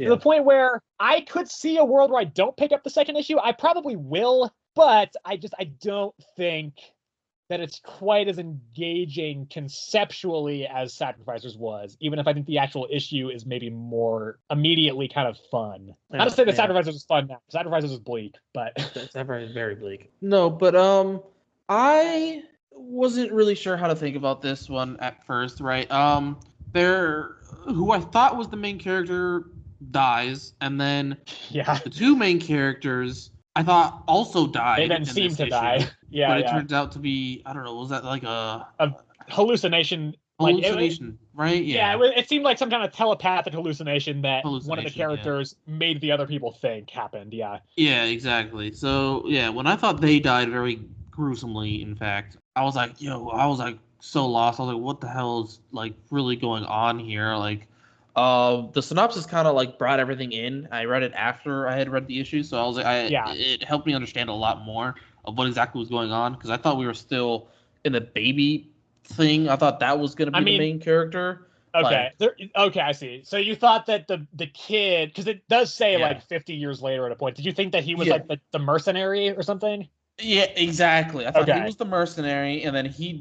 To the point where I could see a world where I don't pick up the second issue. I probably will, but I don't think that it's quite as engaging conceptually as Sacrificers was, even if I think the actual issue is maybe more immediately kind of fun. Not to say that Sacrificers is fun now. Sacrificers is bleak, but Sacrificers is very bleak. No, but I wasn't really sure how to think about this one at first, right? Who I thought was the main character dies, and then the two main characters I thought also died. They then seem to die. Yeah, but it turns out to be, I don't know, was that like a hallucination? Hallucination, right? Yeah, it seemed like some kind of telepathic hallucination that one of the characters made the other people think happened. Yeah. Yeah, exactly. So yeah, when I thought they died very gruesomely, in fact, I was like, so lost. I was like, what the hell is like really going on here? Like, the synopsis kind of like brought everything in. I read it after I had read the issue, so I was like, it helped me understand a lot more of what exactly was going on, because I thought we were still in the baby thing. I thought that was going to be the main character. Okay, okay, I see. So you thought that the kid, because it does say like 50 years later at a point. Did you think that he was like the mercenary or something? Yeah, exactly. I thought he was the mercenary, and then he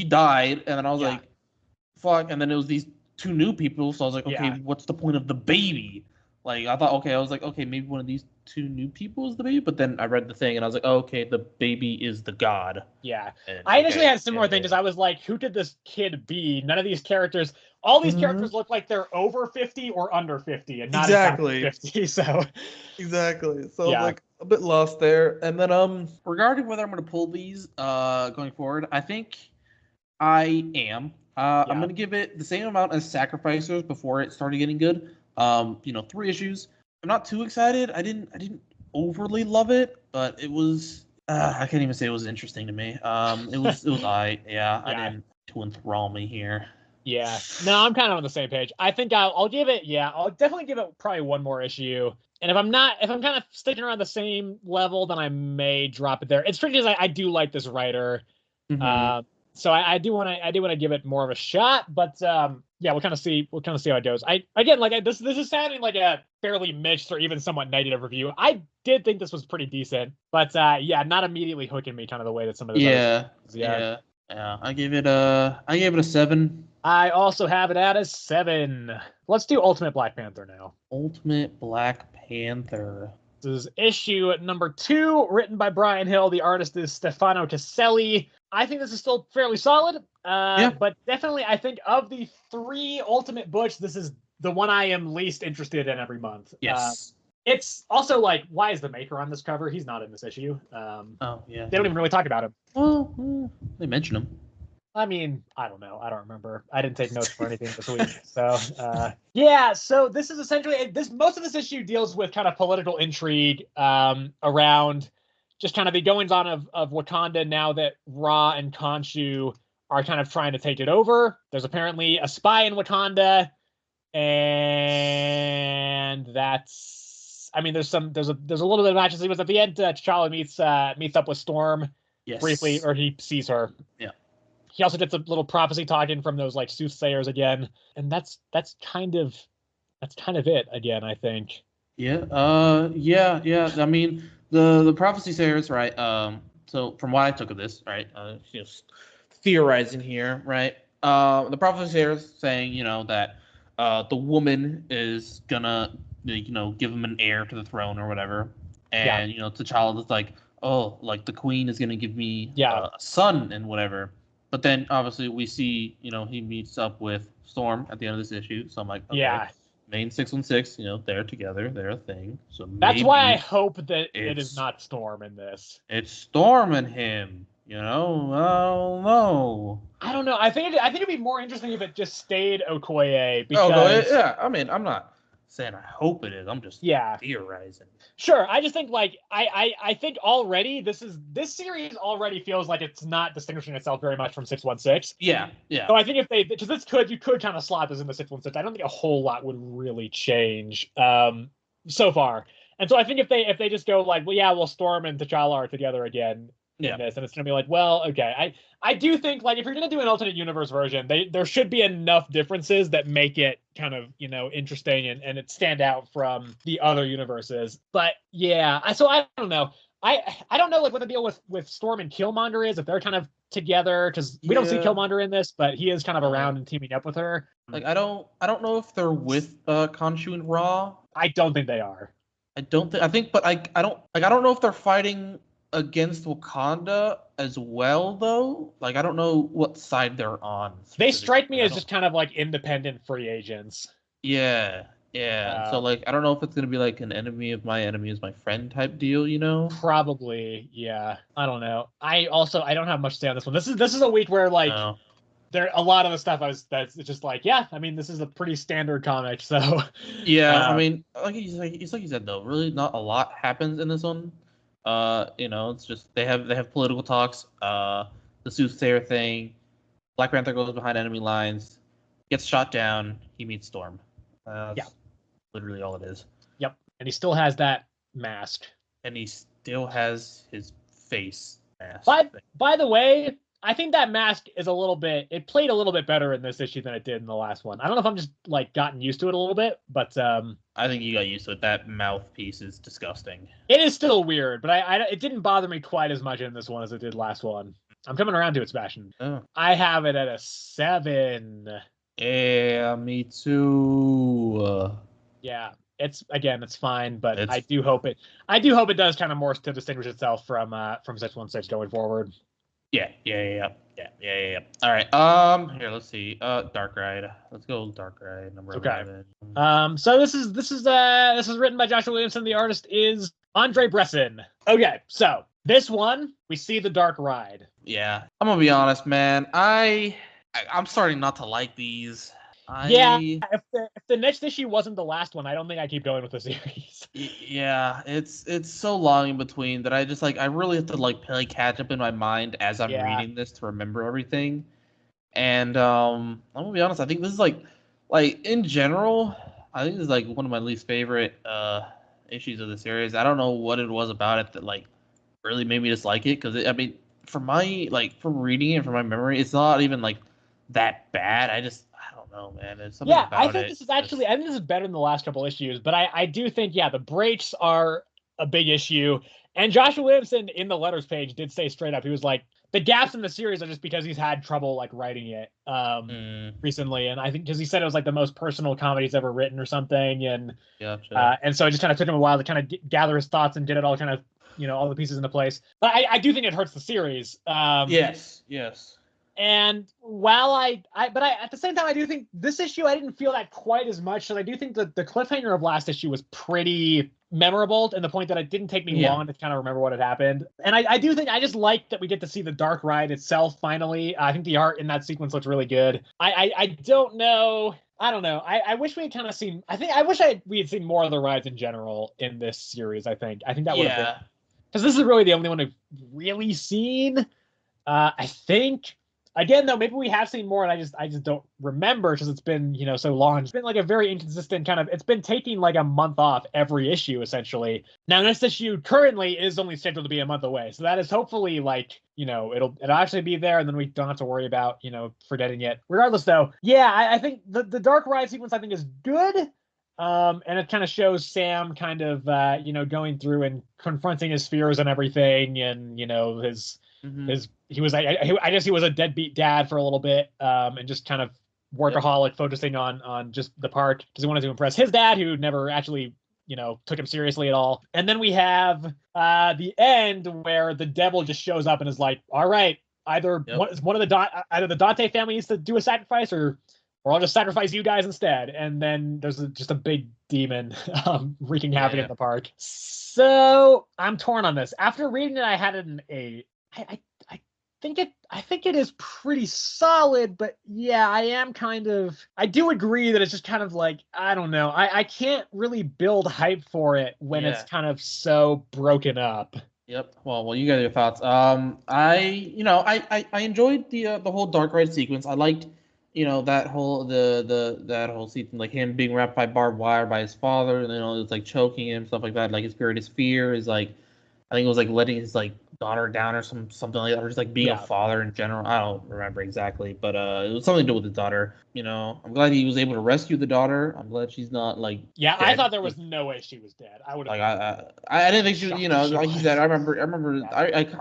died, and then I was like, fuck, and then it was these two new people, so I was like, okay, what's the point of the baby? Like, I was like, okay, maybe one of these two new people is the baby, but then I read the thing, and I was like, oh, okay, the baby is the god. Yeah. I initially had a similar thing, because I was like, who could this kid be? None of these characters, all these characters look like they're over 50 or under 50, and not exactly 50, so. Exactly. So, like, a bit lost there. And then, regarding whether I'm going to pull these going forward, I think I am. I'm going to give it the same amount as Sacrificers before it started getting good. 3 issues. I'm not too excited. I didn't overly love it, but it was. I can't even say it was interesting to me. It was I didn't to enthrall me here. Yeah. No, I'm kind of on the same page. I think I'll give it. Yeah, I'll definitely give it probably one more issue. And if I'm kind of sticking around the same level, then I may drop it there. It's tricky because I do like this writer. Mm-hmm. So I do want to give it more of a shot, but we'll kind of see how it goes. This is sounding like a fairly mixed or even somewhat negative review. I did think this was pretty decent, but not immediately hooking me kind of the way that some of the others. I gave it a 7. I also have it at a 7. Let's do Ultimate Black Panther now. Ultimate Black Panther. This is issue number 2, written by Brian Hill. The artist is Stefano Caselli. I think this is still fairly solid, but definitely I think of the 3 Ultimate books, this is the one I am least interested in every month. Yes. It's also like, why is the maker on this cover? He's not in this issue. They don't even really talk about him. Well, they mention him. I mean, I don't know. I don't remember. I didn't take notes for anything this week. So, so this is essentially, most of this issue deals with kind of political intrigue around just kind of the goings-on of Wakanda now that Ra and Khonshu are kind of trying to take it over. There's apparently a spy in Wakanda, and there's a little bit of action sequence at the end. T'Challa meets up with Storm briefly, or he sees her. Yeah. He also gets a little prophecy talking from those like soothsayers again, and that's kind of it again, I think. Yeah. I mean, the prophecy sayers, right? So from what I took of this, right? Theorizing here, right? The prophecy sayers saying, that the woman is gonna, give him an heir to the throne or whatever, and T'Challa is like, oh, like the queen is gonna give me a son and whatever. But then obviously we see, he meets up with Storm at the end of this issue. So I'm like, okay, main 616, they're together, they're a thing. So that's why I hope that it is not Storm in this. It's Storm and him. I don't know. I don't know. I think it'd be more interesting if it just stayed Okoye. Because I mean, I'm not saying I hope it is. I'm just theorizing. Sure. I just think I think already this series already feels like it's not distinguishing itself very much from 616. Yeah. So I think because you could kind of slot this in the 616. I don't think a whole lot would really change so far. And so I think if they just go like, well, Storm and T'Challa are together again, in this, and it's gonna be like, well, okay. I do think like if you're gonna do an alternate universe version, there should be enough differences that make it kind of interesting and it stand out from the other universes. But yeah, so I don't know. I don't know like what the deal with Storm and Killmonger is, if they're kind of together, because we don't see Killmonger in this, but he is kind of around and teaming up with her. Like I don't know if they're with Khonshu and Ra. I don't think they are. I don't think, but I don't know if they're fighting against Wakanda as well, though. Like I don't know what side they're on. They strike me as just kind of like independent free agents. Yeah. So like I don't know if it's gonna be like an enemy of my enemy is my friend type deal, Probably, yeah. I don't know. I don't have much to say on this one. This is a week where like there a lot of the stuff that's just like, yeah, I mean this is a pretty standard comic, so yeah. I mean, like you said though, really not a lot happens in this one. It's just they have political talks, the soothsayer thing, Black Panther goes behind enemy lines, gets shot down, he meets Storm. Literally all it is. Yep. And he still has that mask. And he still has his face mask. By the way, I think that mask is it played a little bit better in this issue than it did in the last one. I don't know if I'm just like gotten used to it a little bit, but I think you got used to it. That mouthpiece is disgusting. It is still weird, but it didn't bother me quite as much in this one as it did last one. I'm coming around to it, Sebastian. Oh. I have it at a 7. Yeah, me too. Yeah, it's fine, but I do hope it does kind of more to distinguish itself from 616 going forward. Yeah. All right. Here, let's see. Dark Ride. Let's go Dark Ride number 11. So this is written by Joshua Williamson. The artist is Andre Bresson. Okay, so this one we see the Dark Ride. Yeah, I'm gonna be honest, man. I'm starting not to like these. If the next issue wasn't the last one, I don't think I keep going with the series. Yeah, it's so long in between that I just I really have to play catch up in my mind as I'm reading this to remember everything. And I'm gonna be honest, I think this is like in general, I think this is one of my least favorite issues of the series. I don't know what it was about it that really made me dislike it, because from my from reading it, from my memory, it's not even that bad. I don't know, man. There's something about I think this is actually, I think this is better than the last couple issues, but I do think, the breaks are a big issue. And Joshua Williamson in the letters page did say straight up, he was like, the gaps in the series are just because he's had trouble writing it recently. And I think because he said it was the most personal comedy he's ever written or something. And and so it just kind of took him a while to kind of gather his thoughts and get it all kind of, all the pieces into place. But I do think it hurts the series. Yes. And while but at the same time, I do think this issue, I didn't feel that quite as much. So I do think that the cliffhanger of last issue was pretty memorable, and the point that it didn't take me long to kind of remember what had happened. And I do think I just like that we get to see the Dark Ride itself finally. I think the art in that sequence looks really good. I don't know. I don't know. I wish we had kind of seen. I wish we had seen more of the rides in general in this series. I think that would have been, because this is really the only one we've really seen. I think. Again, though, maybe we have seen more, and I just don't remember because it's been so long. It's been a very inconsistent kind of. It's been taking a month off every issue essentially. Now this issue currently is only scheduled to be a month away, so that is hopefully it'll actually be there, and then we don't have to worry about forgetting it. Regardless, though, I think the Dark Ride sequence I think is good. And it kind of shows Sam kind of going through and confronting his fears and everything, and his. He was I guess he was a deadbeat dad for a little bit, and just kind of workaholic, focusing on just the park because he wanted to impress his dad, who never actually took him seriously at all. And then we have the end where the devil just shows up and is like, all right, either either the Dante family needs to do a sacrifice, or I'll just sacrifice you guys instead. And then there's just a big demon wreaking havoc in the park. So I'm torn on this. After reading it, I had it an 8. I think it is pretty solid, but I do agree that it's just kind of I don't know. I can't really build hype for it when it's kind of so broken up. Yep. Well, you got your thoughts. I enjoyed the whole Dark Ride sequence. I liked, that whole that whole sequence, him being wrapped by barbed wire by his father, and it's choking him, stuff like that. His greatest fear is I think it was letting his daughter down or something like that, or just like being a father in general. I don't remember exactly, but it was something to do with the daughter. I'm glad he was able to rescue the daughter. I'm glad she's not like dead. I thought there was no way she was dead. I would have I didn't think she was, like you said. I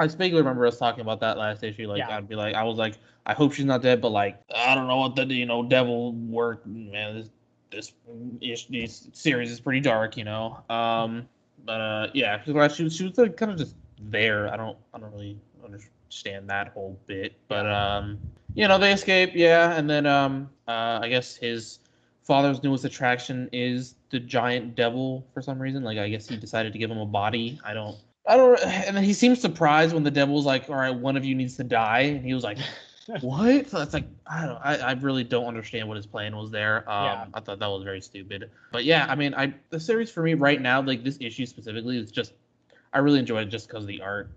vaguely remember us talking about that last issue. Like I'd be like, I was like, I hope she's not dead, but like I don't know what the devil work, man. This series is pretty dark, But yeah, she was like, kind of just there. I don't really understand that whole bit, but they escape, and then I guess his father's newest attraction is the giant devil for some reason. Like I guess he decided to give him a body. I don't. And then he seems surprised when the devil's like, "All right, one of you needs to die," and he was like, "What?" So it's like I really don't understand what his plan was there. I thought that was very stupid. But yeah, I mean, the series for me right now, like this issue specifically, is just I really enjoyed it just because of the art.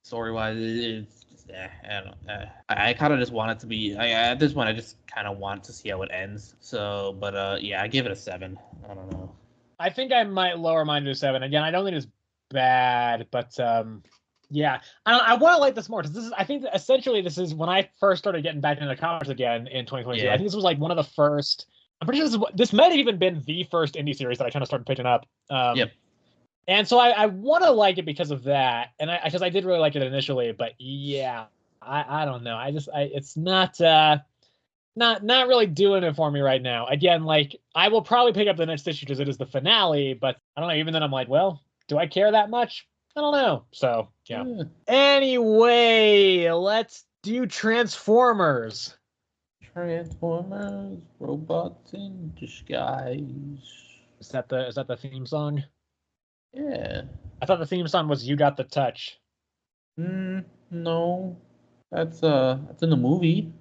Story wise, it's just I don't know. I kind of just want it to be. At this point, I just kind of want to see how it ends. So, but I give it a 7. I don't know. I think I might lower mine to a 7. Again, I don't think it's bad, but I want to like this more because I think that essentially this is when I first started getting back into comics again in 2022. I think this was like one of the first. I'm pretty sure this might have even been the first indie series that I kind of started picking up. And so I want to like it because of that, and because I did really like it initially, but I don't know. It's not really doing it for me right now. Again, like I will probably pick up the next issue because it is the finale, but I don't know. Even then, I'm like, well, do I care that much? I don't know. So yeah. Anyway, let's do Transformers. Transformers, robots in disguise. Is that the theme song? Yeah. I thought the theme song was "You Got the Touch." No, that's in the movie.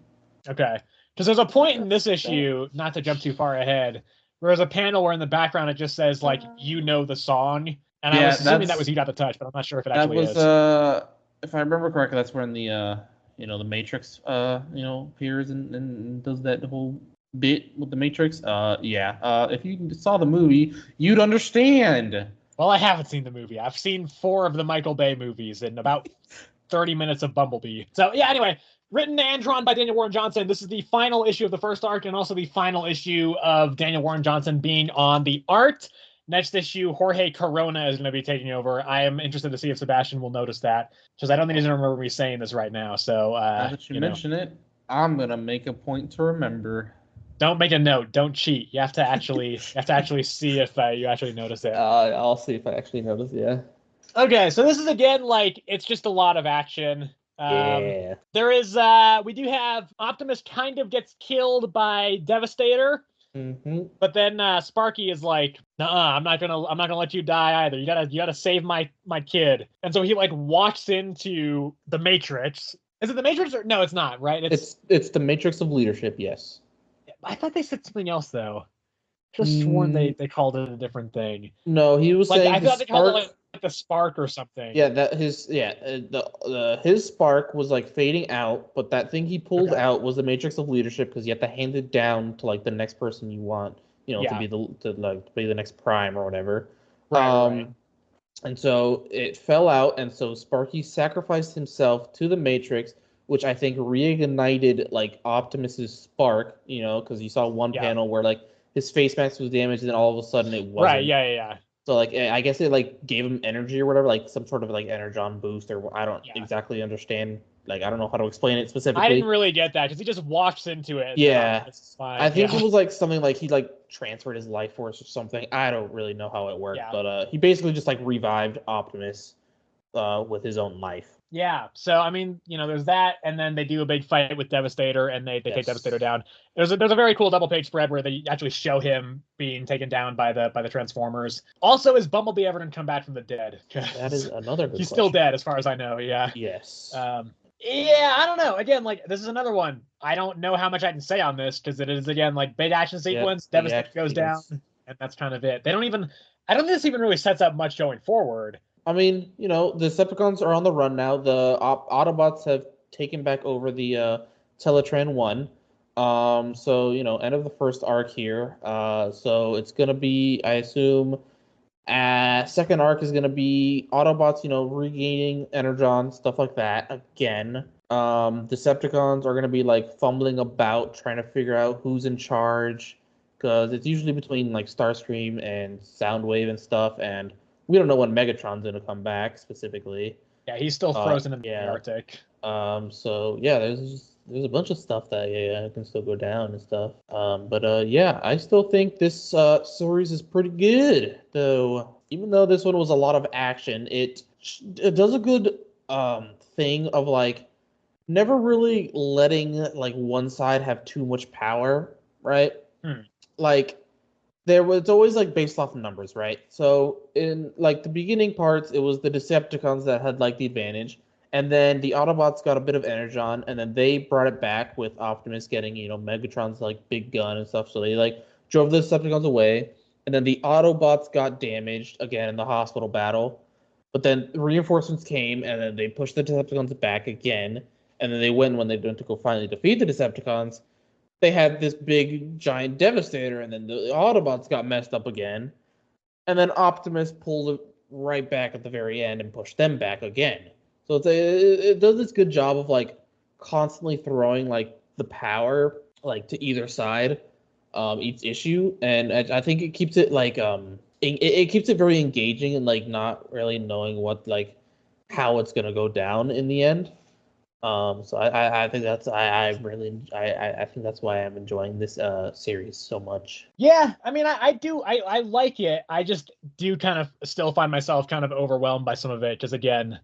Okay, because there's a point in this issue, not to jump too far ahead, where there's a panel where in the background it just says like the song, and I was assuming that was "You Got the Touch," but I'm not sure if it actually is. If I remember correctly, that's when the the Matrix appears and does that whole bit with the Matrix. If you saw the movie, you'd understand. Well, I haven't seen the movie. I've seen 4 of the Michael Bay movies and about 30 minutes of Bumblebee. So yeah, anyway, written and drawn by Daniel Warren Johnson. This is the final issue of the first arc and also the final issue of Daniel Warren Johnson being on the art. Next issue, Jorge Corona is going to be taking over. I am interested to see if Sebastian will notice that, because I don't think he's going to remember me saying this right now. So now that you mention it, I'm going to make a point to remember. Don't make a note. Don't cheat. You have to actually see if you actually notice it. I'll see if I actually notice. Yeah. Okay, so this is again like it's just a lot of action. There is we do have Optimus kind of gets killed by Devastator. But then Sparky is like, I'm not gonna let you die either. You gotta save my kid. And so he like walks into the Matrix. Is it the Matrix or no? It's not, right? It's the Matrix of leadership. Yes. I thought they said something else though. Just sworn they called it a different thing. No, he was saying I thought they called it like the spark or something. Yeah, his spark was like fading out, but that thing he pulled out was the Matrix of leadership because you have to hand it down to like the next person you want, to be the next Prime or whatever. Right. And so it fell out, and so Sparky sacrificed himself to the Matrix, which I think reignited like Optimus's spark, because you saw one panel where like his face mask was damaged, and then all of a sudden it wasn't. Right. Yeah. So like I guess it like gave him energy or whatever, like some sort of like energon boost, or I don't exactly understand. Like I don't know how to explain it specifically. I didn't really get that because he just walks into it. Yeah, I think it was like something like he like transferred his life force or something. I don't really know how it worked, but he basically just like revived Optimus with his own life. Yeah, so I mean, there's that, and then they do a big fight with Devastator, and they take Devastator down. There's a very cool double page spread where they actually show him being taken down by the Transformers. Also, is Bumblebee ever going to come back from the dead? That is another good He's question. Still dead, as far as I know. Yeah. Yes. I don't know. Again, like this is another one. I don't know how much I can say on this because it is again like big action sequence. Devastator goes down, and that's kind of it. I don't think this even really sets up much going forward. I mean, the Decepticons are on the run now. The Autobots have taken back over the Teletran 1. So, end of the first arc here. So it's going to be, I assume, Second arc is going to be Autobots, regaining Energon, stuff like that again. Decepticons are going to be like fumbling about trying to figure out who's in charge, because it's usually between like Starscream and Soundwave and stuff, and we don't know when Megatron's going to come back specifically. Yeah, he's still frozen in the Arctic. So yeah, there's a bunch of stuff that can still go down and stuff. But I still think this series is pretty good, though. Even though this one was a lot of action, it does a good thing of like never really letting like one side have too much power, right? Like it's always like based off numbers, right? So in like the beginning parts, it was the Decepticons that had like the advantage. And then the Autobots got a bit of Energon, and then they brought it back with Optimus getting, Megatron's like big gun and stuff. So they like drove the Decepticons away, and then the Autobots got damaged again in the hospital battle. But then reinforcements came, and then they pushed the Decepticons back again. And then when they went to go finally defeat the Decepticons, they had this big giant Devastator, and then the Autobots got messed up again. And then Optimus pulled it right back at the very end and pushed them back again. So it does this good job of like constantly throwing like the power like to either side, each issue, and I think it keeps it like it keeps it very engaging and like not really knowing what like how it's gonna go down in the end. So I think that's I think that's why I'm enjoying this series so much. Yeah, I mean I like it. I just do kind of still find myself kind of overwhelmed by some of it because again,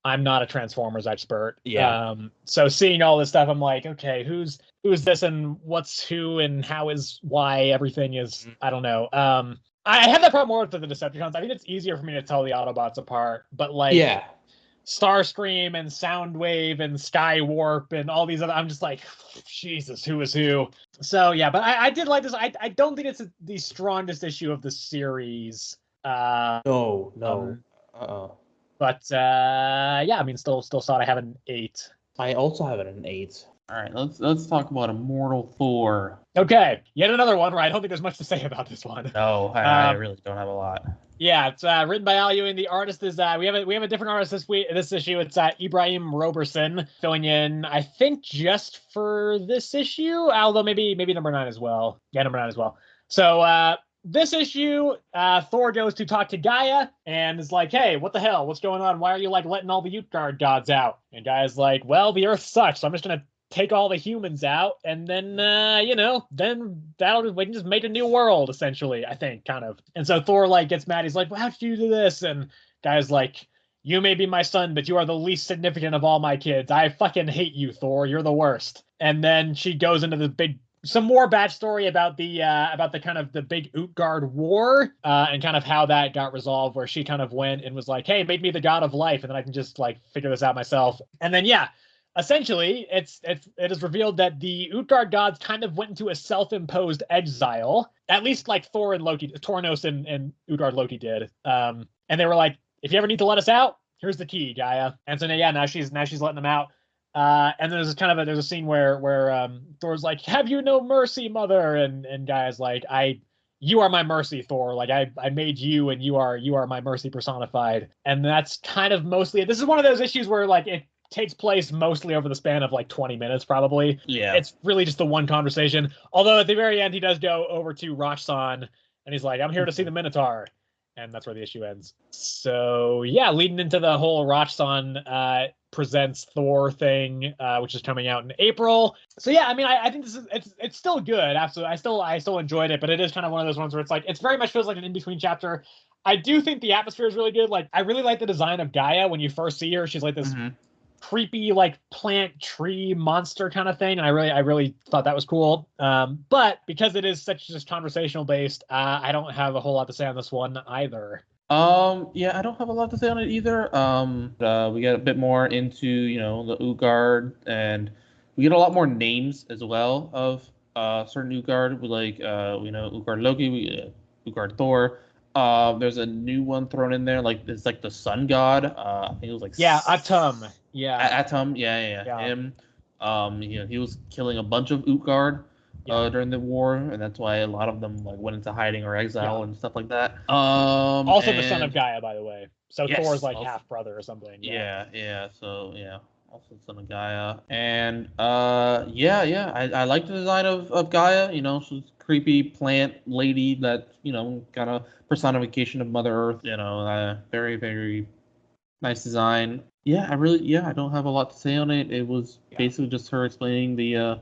I'm not a Transformers expert. Yeah. So seeing all this stuff, I'm like, okay, who's this and what's who and how is why everything is, I don't know. I have that problem more with the Decepticons. I think it's easier for me to tell the Autobots apart, but like Starscream and Soundwave and Skywarp and all these other, I'm just like, Jesus, who is who? So yeah, but I did like this. I don't think it's the strongest issue of the series. No. But yeah, I mean, still saw it. I have an 8. I also have it an 8. All right, let's talk about Immortal Thor. Okay, yet another one where I don't think there's much to say about this one. No, I really don't have a lot. Yeah, it's written by Al Ewing. The artist is we have a different artist this issue. It's Ibrahim Roberson filling in, I think, just for this issue. Although maybe number 9 as well. Yeah, number 9 as well. So this issue, Thor goes to talk to Gaia and is like, hey, what the hell? What's going on? Why are you like letting all the Utgard gods out? And Gaia's like, well, the Earth sucks, so I'm just gonna take all the humans out, and then then we can just make a new world, essentially, I think, kind of. And so Thor like gets mad. He's like, well, how'd you do this? And Gaia's like, you may be my son, but you are the least significant of all my kids. I fucking hate you, Thor. You're the worst. And then she goes into this some more backstory about the kind of the big Utgard war, and kind of how that got resolved, where she kind of went and was like, hey, make me the god of life, and then I can just like figure this out myself. And then essentially it is revealed that the Utgard gods kind of went into a self-imposed exile, at least like Thor and Loki, Tornos and Utgard Loki did. And they were like, if you ever need to let us out, here's the key, Gaia. And so now she's letting them out. And there's a scene where Thor's like, have you no mercy, mother? And Gaia's like, you are my mercy, Thor. Like I made you, and you are my mercy personified. And that's kind of mostly, this is one of those issues where like it takes place mostly over the span of like 20 minutes, probably. Yeah. It's really just the one conversation. Although at the very end, he does go over to Roshsan, and he's like, I'm here to see the Minotaur. And that's where the issue ends. So yeah, leading into the whole Roshsan presents Thor thing, which is coming out in April. So yeah, I mean, I think it's still good. Absolutely, I still enjoyed it, but it is kind of one of those ones where it's like it's very much feels like an in between chapter. I do think the atmosphere is really good. Like I really like the design of Gaia when you first see her. She's like this creepy like plant tree monster kind of thing, and I really thought that was cool. But because it is such just conversational based, I don't have a whole lot to say on this one either. Yeah, I don't have a lot to say on it either. We get a bit more into the Utgard, and we get a lot more names as well of certain Utgard. We Utgard Loki, Utgard Thor. There's a new one thrown in there, like it's like the sun god. I think it was like Atum. Yeah. Atum. Yeah. Him. He was killing a bunch of Utgard. during the war, and that's why a lot of them like went into hiding or exile and stuff like that. Also the son of Gaia, by the way. So yes, Thor's like half brother or something. Yeah. So also son of Gaia, and I like the design of Gaia. You know, she's a creepy plant lady that kind of personification of Mother Earth. Very very nice design. I don't have a lot to say on it. It was basically just her explaining the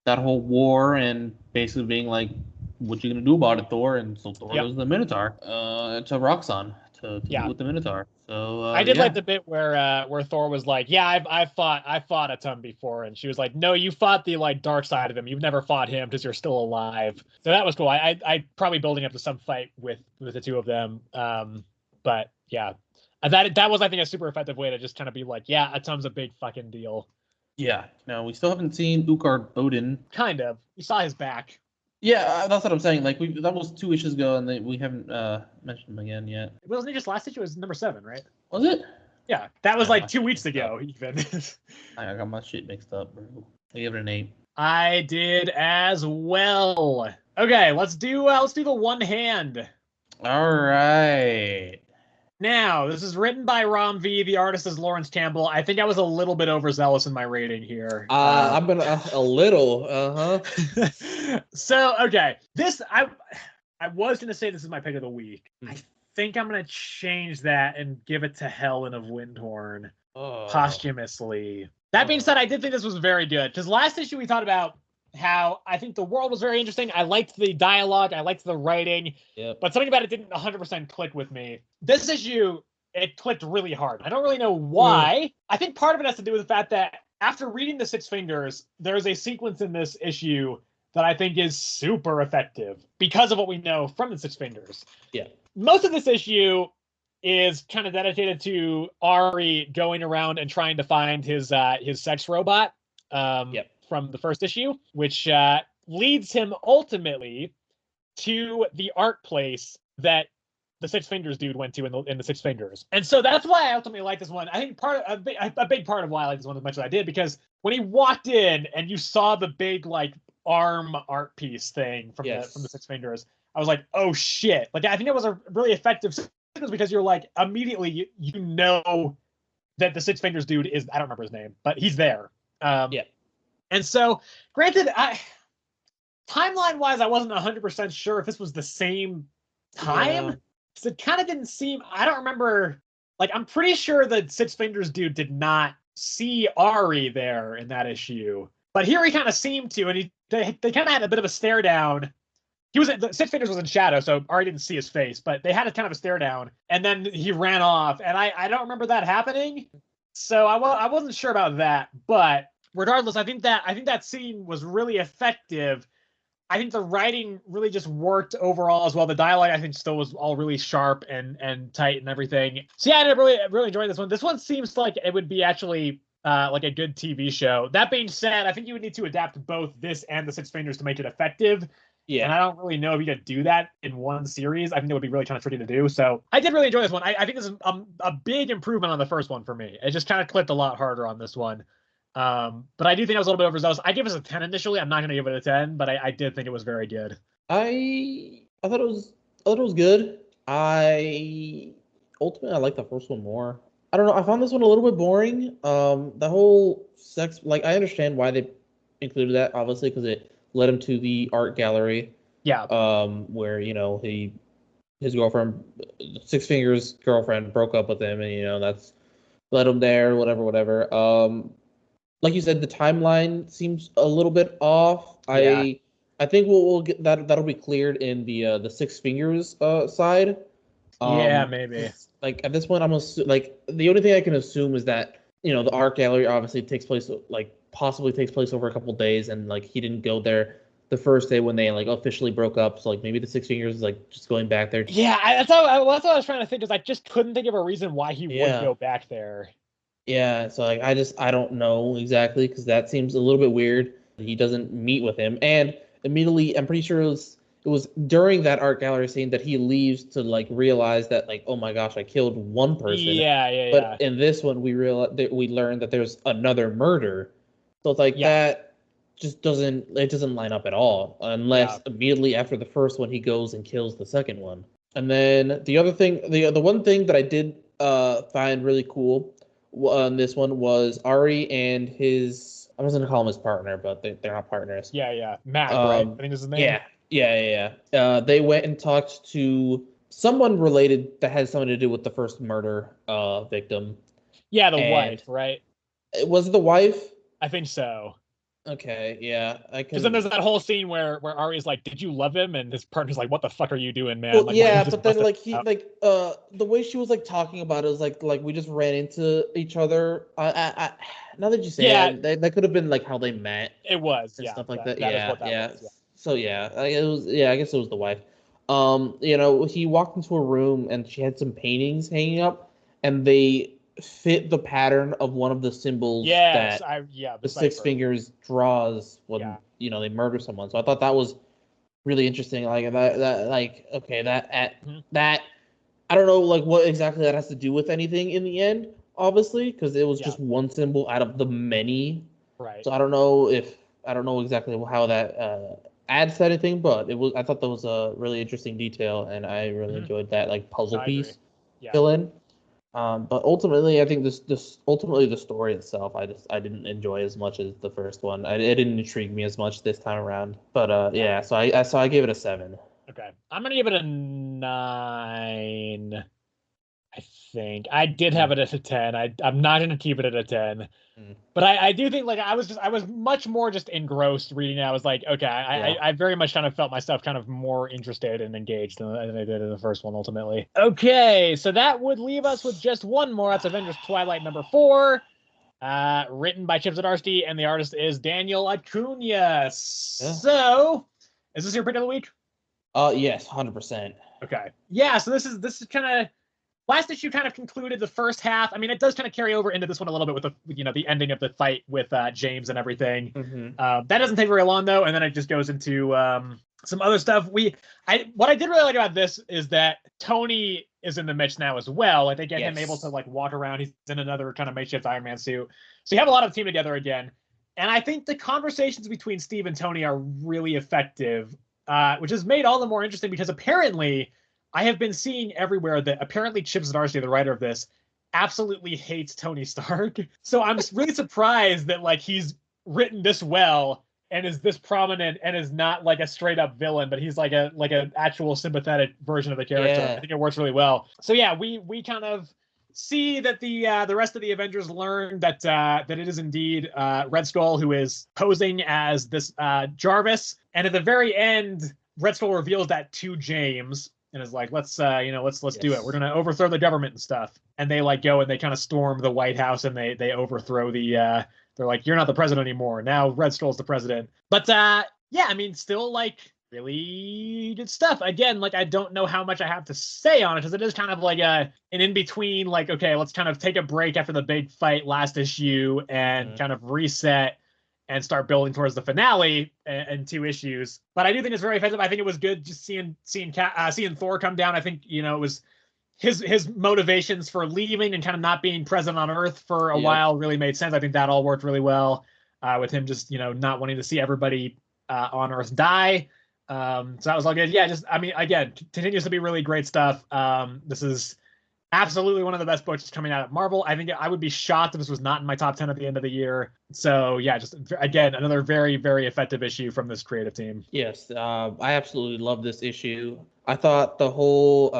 that whole war and basically being like, what you gonna do about it, Thor? And so Thor goes to the Minotaur, to Roxxon to deal with the Minotaur. So I did like the bit where Thor was like, I fought a ton before, and she was like, no, you fought the like dark side of him. You've never fought him because you're still alive. So that was cool. I probably building up to some fight with the two of them. But yeah, that was I think a super effective way to just kind of be like, Atom's a big fucking deal. Yeah. No, we still haven't seen Utgard Odin. Kind of. We saw his back. Yeah, that's what I'm saying. Like that was 2 issues ago, and we haven't mentioned him again yet. Wasn't it just last issue? It was number 7, right? Was it? Yeah, that was like 2 weeks ago. Even. I got my shit mixed up, bro. I gave it an 8. I did as well. Okay, let's do the one hand. All right. Now, this is written by Ram V. The artist is Lawrence Campbell. I think I was a little bit overzealous in my rating here. I've been a little. So, okay. This, I was going to say this is my pick of the week. I think I'm going to change that and give it to Helen of Wyndhorn posthumously. That being said, I did think this was very good. Because last issue we thought about how I think the world was very interesting. I liked the dialogue. I liked the writing. Yep. But something about it didn't 100% click with me. This issue, it clicked really hard. I don't really know why. I think part of it has to do with the fact that after reading The Six Fingers, there's a sequence in this issue that I think is super effective because of what we know from The Six Fingers. Yeah. Most of this issue is kind of dedicated to Ari going around and trying to find his sex robot. From the first issue, which leads him ultimately to the art place that the Six Fingers dude went to in the Six Fingers. And so that's why I ultimately like this one. I think a big part of why I like this one as much as I did, because when he walked in and you saw the big like arm art piece thing from the Six Fingers, I was like, oh shit. Like I think it was a really effective sequence because you're like immediately you know that the Six Fingers dude is, I don't remember his name, but he's there. And so, granted, timeline-wise, I wasn't 100% sure if this was the same time. So it kind of didn't seem... I don't remember... Like, I'm pretty sure the Six Fingers dude did not see Ari there in that issue. But here he kind of seemed to, and they kind of had a bit of a stare down. The Six Fingers was in shadow, so Ari didn't see his face, but they had a kind of a stare down, and then he ran off, and I don't remember that happening. So I wasn't sure about that, but... Regardless, I think that scene was really effective. I think the writing really just worked overall as well. The dialogue, I think, still was all really sharp and tight and everything. So yeah, I really enjoyed this one. This one seems like it would be actually like a good TV show. That being said, I think you would need to adapt both this and the Six Fingers to make it effective. Yeah. And I don't really know if you could do that in one series. I think it would be really kind of tricky to do. So I did really enjoy this one. I think this is a big improvement on the first one for me. It just kind of clicked a lot harder on this one. But I do think I was a little bit overzealous. I give us a 10 initially. I'm not going to give it a 10, but I did think it was very good. I thought it was good. Ultimately I like the first one more. I don't know. I found this one a little bit boring. The whole sex, like I understand why they included that, obviously, because it led him to the art gallery. Yeah. Where his girlfriend, Six Fingers' girlfriend, broke up with him, and that's led him there. Whatever. Like you said, the timeline seems a little bit off. Yeah. I think we'll get that'll be cleared in the Six Fingers side. Yeah, maybe. Like at this point, like the only thing I can assume is that the art gallery obviously possibly takes place over a couple days, and like he didn't go there the first day when they like officially broke up. So like maybe the Six Fingers is like just going back there. Yeah, that's what I was trying to think. Is I just couldn't think of a reason why he would go back there. Yeah, so like I don't know exactly, because that seems a little bit weird. He doesn't meet with him, and immediately I'm pretty sure it was during that art gallery scene that he leaves to like realize that like, oh my gosh, I killed one person. But in this one we learn that there's another murder, so it's like that just doesn't line up at all unless immediately after the first one he goes and kills the second one. And then the other thing, the one thing that I did find really cool on this one was Ari and his, I was going to call him his partner, but they're not partners. Yeah. Matt, right? I think this is his name. Yeah. They went and talked to someone related that has something to do with the first murder victim. Yeah, the wife, right? Was it the wife? I think so. Okay, yeah, because then there's that whole scene where Ari's like, "Did you love him?" and his partner's like, "What the fuck are you doing, man?" Well, like, yeah, but then like he the way she was like talking about it was like we just ran into each other. I now that you say it, that could have been like how they met. It was, and stuff like that. Was. So it was. Yeah, I guess it was the wife. He walked into a room and she had some paintings hanging up, and they fit the pattern of one of the symbols that the Six Fingers draws when they murder someone. So I thought that was really interesting. Like that I don't know like what exactly that has to do with anything in the end, obviously, because it was just one symbol out of the many. Right. So I don't know exactly how that adds to anything, but I thought that was a really interesting detail, and I really enjoyed that like puzzle piece fill in. But ultimately, I think ultimately the story itself, I didn't enjoy as much as the first one. It didn't intrigue me as much this time around. But so I gave it a 7. Okay, I'm gonna give it a 9. I think I did have it at a 10. I'm not gonna keep it at a 10. But I do think like I was much more just engrossed reading it. I was like, okay, I very much kind of felt myself kind of more interested and engaged than I did in the first one ultimately. Okay, so that would leave us with just one more. That's Avengers Twilight number 4. Written by Chip Zdarsky, and the artist is Daniel Acuna. Yeah. So, is this your pick of the week? Yes, 100%. Okay. Yeah, so this is kind of last issue kind of concluded the first half. I mean, it does kind of carry over into this one a little bit with the ending of the fight with James and everything. That doesn't take very long though, and then it just goes into some other stuff. What I did really like about this is that Tony is in the mix now as well. Like they get him able to like walk around. He's in another kind of makeshift Iron Man suit. So you have a lot of the team together again. And I think the conversations between Steve and Tony are really effective, which has made all the more interesting because apparently I have been seeing everywhere that apparently Chip Zdarsky, the writer of this, absolutely hates Tony Stark. So I'm really surprised that like he's written this well and is this prominent and is not like a straight up villain, but he's like an actual sympathetic version of the character. I think it works really well. So yeah, we kind of see that the rest of the Avengers learn that it is indeed Red Skull who is posing as this Jarvis, and at the very end, Red Skull reveals that to James. And is like, let's do it. We're gonna overthrow the government and stuff. And they like go and they kind of storm the White House and they overthrow the. They're like, you're not the president anymore. Now Red Skull's the president. But I mean, still like really good stuff. Again, like I don't know how much I have to say on it because it is kind of like an in between. Like, okay, let's kind of take a break after the big fight last issue and kind of reset and start building towards the finale in 2 issues. But I do think it's very effective. I think it was good just seeing Thor come down. I think, it was his motivations for leaving and kind of not being present on Earth for a while really made sense. I think that all worked really well with him just, not wanting to see everybody on Earth die. So that was all good. Yeah, just, I mean, again, continues to be really great stuff. This is absolutely one of the best books coming out of Marvel. I think I would be shocked if this was not in my top 10 at the end of the year. So yeah, just again, another very, very effective issue from this creative team. Yes, I absolutely love this issue. I thought the whole,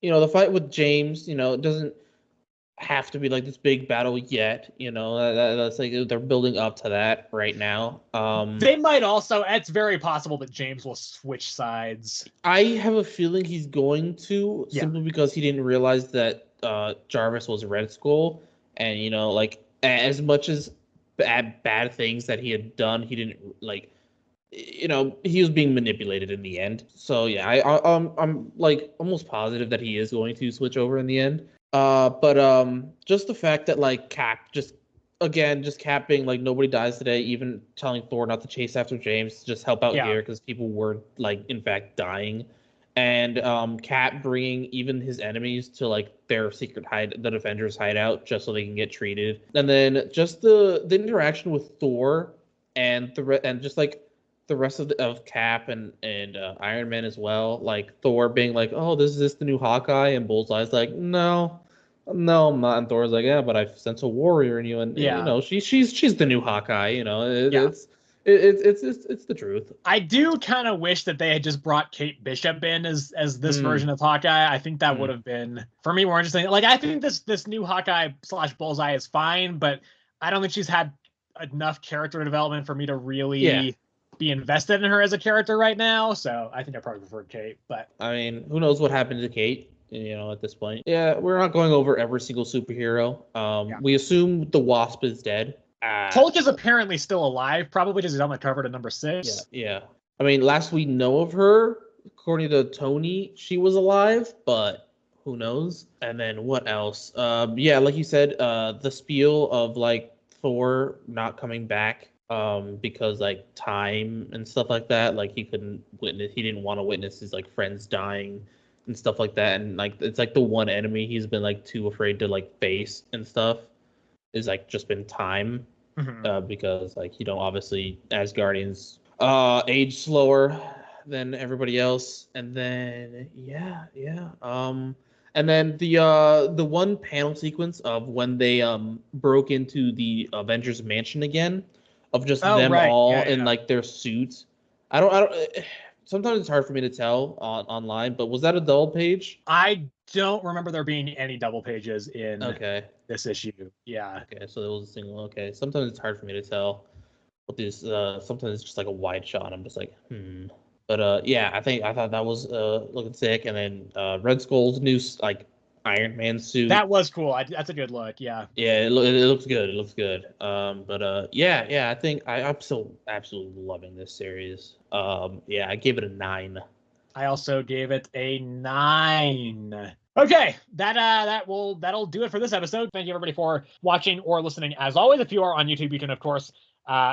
the fight with James, it doesn't have to be like this big battle yet. That's like they're building up to that right now. They might also. It's very possible that James will switch sides. I have a feeling he's going to simply because he didn't realize that Jarvis was Red Skull, and like as much as bad things that he had done, he didn't like. He was being manipulated in the end. So yeah, I'm like almost positive that he is going to switch over in the end. But just the fact that like Cap just capping like nobody dies today, even telling Thor not to chase after James, just help out here because people were like in fact dying, and Cap bringing even his enemies to like their secret the Avengers hideout just so they can get treated, and then just the interaction with Thor and just like the rest of Cap and Iron Man as well. Like Thor being like, "Oh, this is the new Hawkeye," and Bullseye's like, "No, no, I'm not." And Thor's like, "Yeah, but I sense a warrior in you," and you know, she's the new Hawkeye. You know, it's the truth. I do kind of wish that they had just brought Kate Bishop in as this version of Hawkeye. I think that would have been, for me, more interesting. Like, I think this new Hawkeye / Bullseye is fine, but I don't think she's had enough character development for me to really be invested in her as a character right now. So I think I probably prefer Kate. But I mean, who knows what happened to Kate? You know, at this point. Yeah, we're not going over every single superhero. We assume the Wasp is dead. Hulk is apparently still alive, probably because he's on the cover to number 6. Yeah. I mean, last we know of her, according to Tony, she was alive, but who knows? And then what else? Like you said, the spiel of like Thor not coming back because like time and stuff like that. Like he didn't want to witness his like friends dying and stuff like that. And like it's like the one enemy he's been like too afraid to like face and stuff is like just been time. Because like obviously Asgardians age slower than everybody else, and then and then the one panel sequence of when they broke into the Avengers mansion again, of just them all in like their suits. I don't sometimes it's hard for me to tell online, but was that a double page? I don't remember there being any double pages in this issue. Yeah. Okay, so it was a single. Okay, sometimes it's hard for me to tell. What these sometimes it's just like a wide shot. I'm just like, But I thought that was looking sick, and then Red Skull's new like Iron Man suit. That was cool. That's a good look. Yeah. Yeah, it looks good. It looks good. I think I'm still absolutely loving this series. I gave it a 9. I also gave it a 9. Okay, that'll do it for this episode. Thank you everybody for watching or listening. As always, if you are on YouTube, you can of course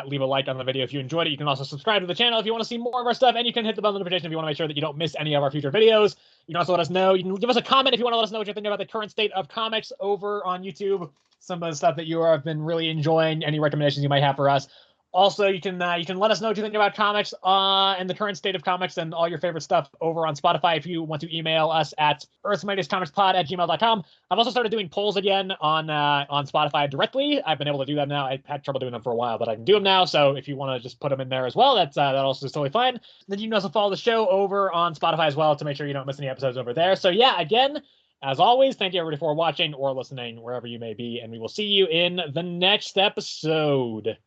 leave a like on the video if you enjoyed it. You can also subscribe to the channel if you want to see more of our stuff, and you can hit the bell notification if you want to make sure that you don't miss any of our future videos. You can also let us know. You can give us a comment if you want to let us know what you're thinking about the current state of comics over on YouTube. Some of the stuff that you have been really enjoying. Any recommendations you might have for us. Also, you can let us know what you think about comics and the current state of comics and all your favorite stuff over on Spotify if you want to email us at earthsmightiestcomicspod@gmail.com. I've also started doing polls again on Spotify directly. I've been able to do them now. I had trouble doing them for a while, but I can do them now. So if you want to just put them in there as well, that also is totally fine. Then you can also follow the show over on Spotify as well to make sure you don't miss any episodes over there. So yeah, again, as always, thank you everybody for watching or listening wherever you may be, and we will see you in the next episode.